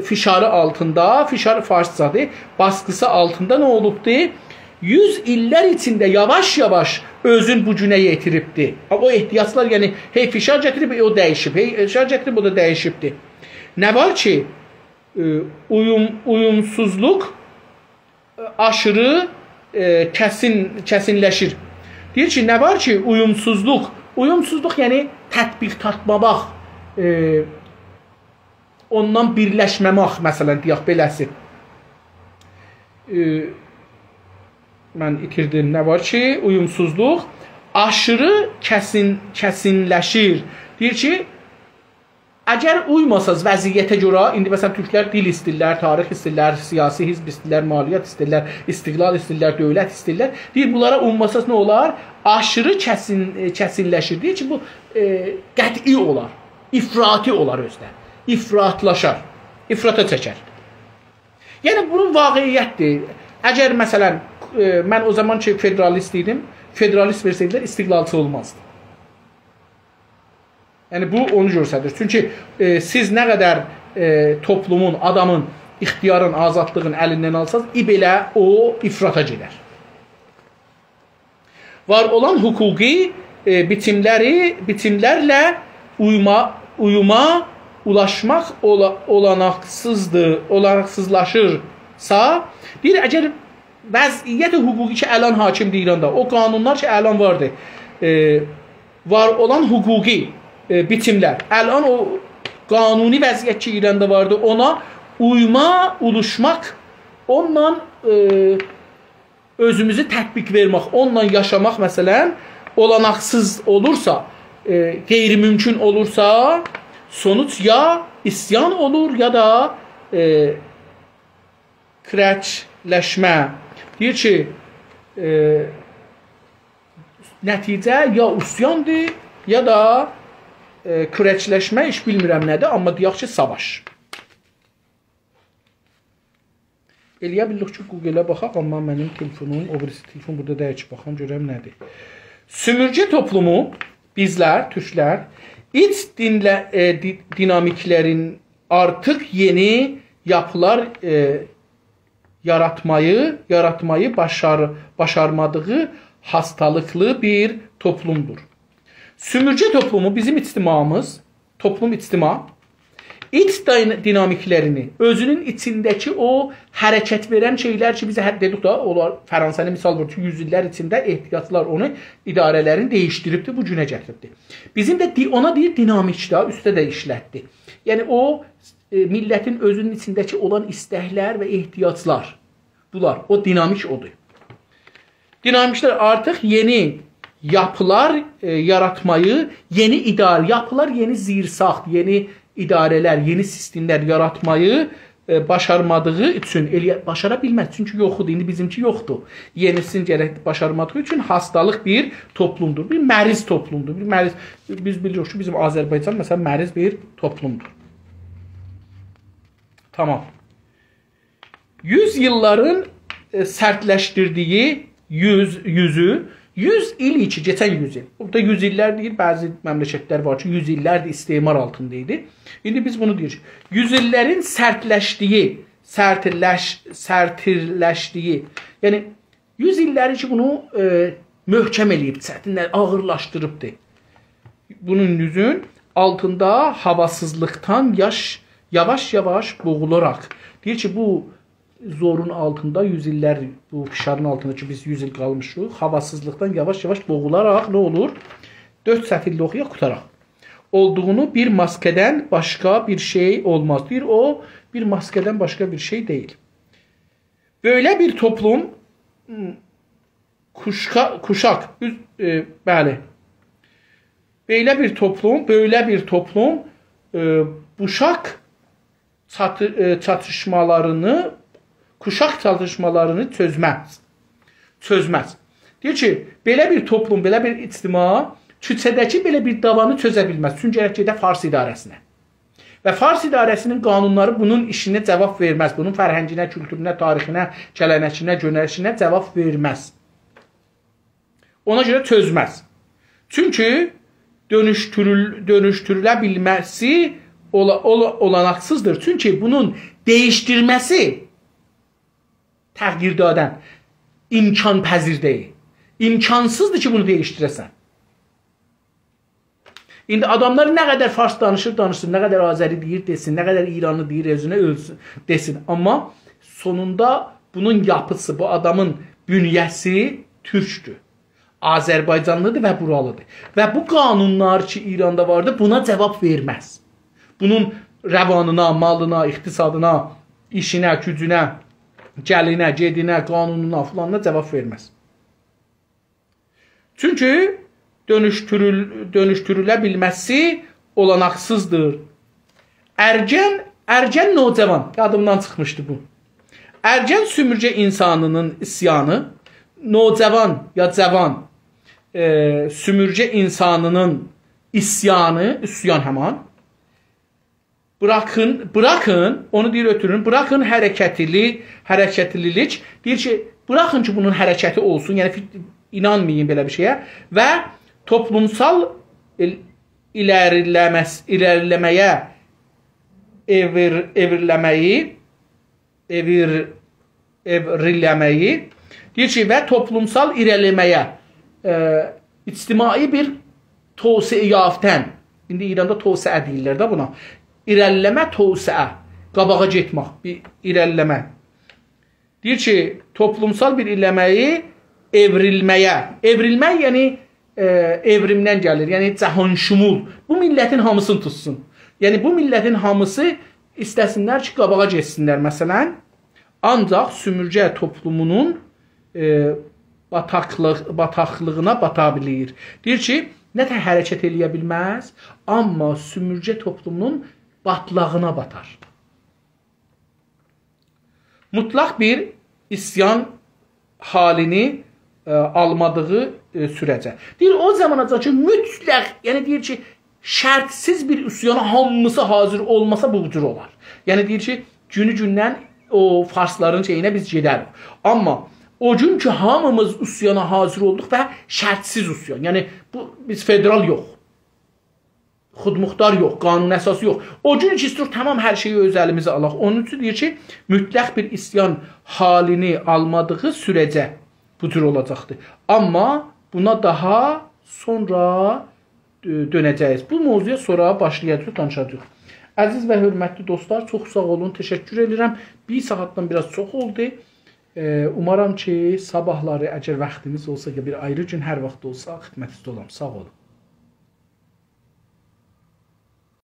A: fişarı altında, fişar farscadır, baskısı altında nə olubdur? 100 illər içində yavaş-yavaş özün bu günə yetiribdir. O ehtiyaclar, yəni hey fişar gətirib, o dəyişib, hey fişar gətirib, o da dəyişibdir. Nə var ki, uyumsuzluq aşırı kəsinləşir. Deyir ki, nə var ki, uyumsuzluq yəni tatmamaq, ondan birləşməmək, məsələn, deyək, beləsi. Mən itirdim, nə var ki, uyumsuzluq aşırı kəsinləşir. Deyir ki, əgər uymasaz vəziyyətə görə, indi məsələn türklər dil istirlər, tarix istirlər, siyasi hizb istirlər, maliyyət istirlər, istiqlal istirlər, dövlət istirlər. Deyir, bunlara uymasaz nə olar? Aşırı kəsinləşir. Deyir ki, bu qəti olar. ifrati olar özdə. İfratlaşar. İfrata çəkər. Yəni, bunun vaqiyyətdir. Əgər, məsələn, mən o zaman ki, federalist idim, federalist versəydilər, istiqlalçı olmazdı. Yəni, bu onu göstərir. Çünki siz nə qədər toplumun, adamın, ixtiyarın, azadlığın əlindən alsanız, belə o ifrata gedər. Var olan hüquqi biçimlərlə uyuma, ulaşmaq olanaqsızlaşırsa, deyir, əgər vəziyyət-i hüquqi ki, əlan hakimdir İranda, o qanunlar ki, əlan vardır, var olan hüquqi biçimlər, əlan o qanuni vəziyyət ki, İranda vardır, ona uyma, uluşmaq, onunla özümüzü tətbiq vermək, onunla yaşamaq, məsələn, olanaqsız olursa, qeyri-mümkün olursa, sonuç ya isyan olur, ya da kirəçləşmə. Deyir ki, nəticə ya üsyandır, ya da kürəkləşmə, iş bilmirəm nədir, amma deyək ki, savaş. Eləyə bilirik ki, Google-ə baxaq, amma mənim telefonum, o birisi telefon burada deyək ki, baxam, görəm nədir. Sümürcə toplumu, bizlər, türklər, iç dinamiklərin artıq yeni yapılar yaratmayı başarmadığı hastalıklı bir toplumdur. Sümürcə toplumu bizim ictimamız, toplum ictima, iç dinamiklərini, özünün içindəki o hərəkət verən şeylər ki, bizə dedik da, onlar Fransanı misal vurur ki, 100 illər içində ehtiyatlar onu idarələrini dəyişdiribdir, bu günə gətiribdir. Bizim də ona deyir dinamik də, üstə də işlətdi. Yəni o millətin özünün içindəki olan istəklər və ehtiyaclar, bunlar, o dinamik odur. Dinamiklər artıq yeni yapılar yaratmayı, yeni idarə, yapılar yeni zirsaxt, yeni idarələr, yeni sistemlər yaratmayı başarmadığı üçün, başara bilməz, çünki yoxdur, indi bizimki yoxdur. Yenisini gərək başarmadığı üçün hastalıq bir toplumdur, bir məriz toplumdur. Biz bilirik ki, bizim Azərbaycan məsələn məriz bir toplumdur. Tamam. 100 ilların sərtləşdirdiyi 100 il içi, geçən 100 il. Burada 100 illər deyir, bəzi məmləkətlər var ki, 100 illərdir istimar altında idi. İndi biz bunu deyirik. 100 illərin sərtləşdiyi, yəni 100 illəri ki, bunu möhkəm eləyib, çətinlər, ağırlaşdırıbdır. Bunun yüzün altında havasızlıqdan yavaş-yavaş boğularaq. Deyir ki, bu zorun altında 100 illər, bu fişarın altında ki, biz 100 il qalmışıq, havasızlıqdan yavaş-yavaş boğularaq nə olur? 4 sətirli oxuyaq, qutaraq. Olduğunu bir maskədən başqa bir şey olmaz. Deyir, o bir maskədən başqa bir şey deyil. Böyle bir toplum kuşak, bəli. Böyle bir toplum kuşaq çatışmalarını çözməz. Deyir ki, belə bir toplum, belə bir ictima küçədəki belə bir davanı çözə bilməz. Çünki gərək gedə Fars idarəsinə. Və Fars idarəsinin qanunları bunun işinə cavab verməz. Bunun fərhənginə, kültürünə, tarixinə, gələnəçinə, gönərişinə cavab verməz. Ona görə çözməz. Çünki dönüştürülə bilməsi olanaqsızdır. Çünki bunun değiştirməsi təqdirdadən imkanpəzir deyil. İmkansızdır ki, bunu değiştirəsən. İndi adamlar nə qədər Fars danışır, nə qədər Azəri deyir, desin, nə qədər İranlı deyir, özünə ölsün, desin. Amma sonunda bunun yapısı, bu adamın bünyəsi türkdür. Azərbaycanlıdır və buralıdır. Və bu qanunlar ki, İranda vardı, buna cavab verməz. Bunun rəvanına, malına, iqtisadına, işinə, gücünə, gəlinə, gedinə, qanununa, filanına cavab verməz. Çünki dönüştürülə bilməsi olanaqsızdır. Ərgən nocavan, yadımdan çıxmışdı bu. Ərgən sümürcə insanının isyanı, nocavan ya cavan sümürcə insanının isyanı, üsyan həman, Bırakın, onu deyir ötürün, bırakın hərəkətlilik. Deyir ki, bırakın ki, bunun hərəkəti olsun, yəni inanmayın belə bir şeyə və toplumsal ilerləməyə evriləməyi deyir ki, və toplumsal irəliləməyə ictimai bir tövsiyə yaftən, indi İranda tövsiyə deyirlər də buna, irəliləmə, tövsiyə, qabağa getmək, bir irəliləmə. Deyir ki, toplumsal bir irəliləməyi evrilmək, yəni evrimdən gəlir, yəni cəhanşumul, bu millətin hamısını tutsun. Yəni bu millətin hamısı istəsinlər ki, qabağa getsinlər məsələn, ancaq sümürcə toplumunun bataqlığına bata bilir. Deyir ki, nə də hərəkət eləyə bilməz, amma sümürcə toplumunun batlağına batar. Mutlaq bir isyan halini almadığı sürəcə. Deyir, o zamanaca ki, mütləq, yəni deyir ki, şərtsiz bir üsyana hamısı hazır olmasa bu cür olar. Yəni deyir ki, günü-gündən o farsların şeyinə biz gedərik. Amma o gün ki, hamımız üsyana hazır olduq və şərtsiz üsyan. Yəni, biz federal yox, xudmuxtar yox, qanun əsası yox. O gün ki, istir, tamam hər şeyi öz əlimizə alaq. Onun üçün deyir ki, mütləq bir isyan halini almadığı sürəcə bu cür olacaqdır. Amma buna daha sonra dönəcəyiz. Bu mövzuya sonra başlayacaq, danışacaq. Əziz və hörmətli dostlar, çox sağ olun, təşəkkür edirəm. Bir saatdan biraz çox oldu. Umaram ki, sabahları əgər vaxtınız olsa, bir ayrı gün hər vaxt olsa, xidmətinizdə olam. Sağ olun.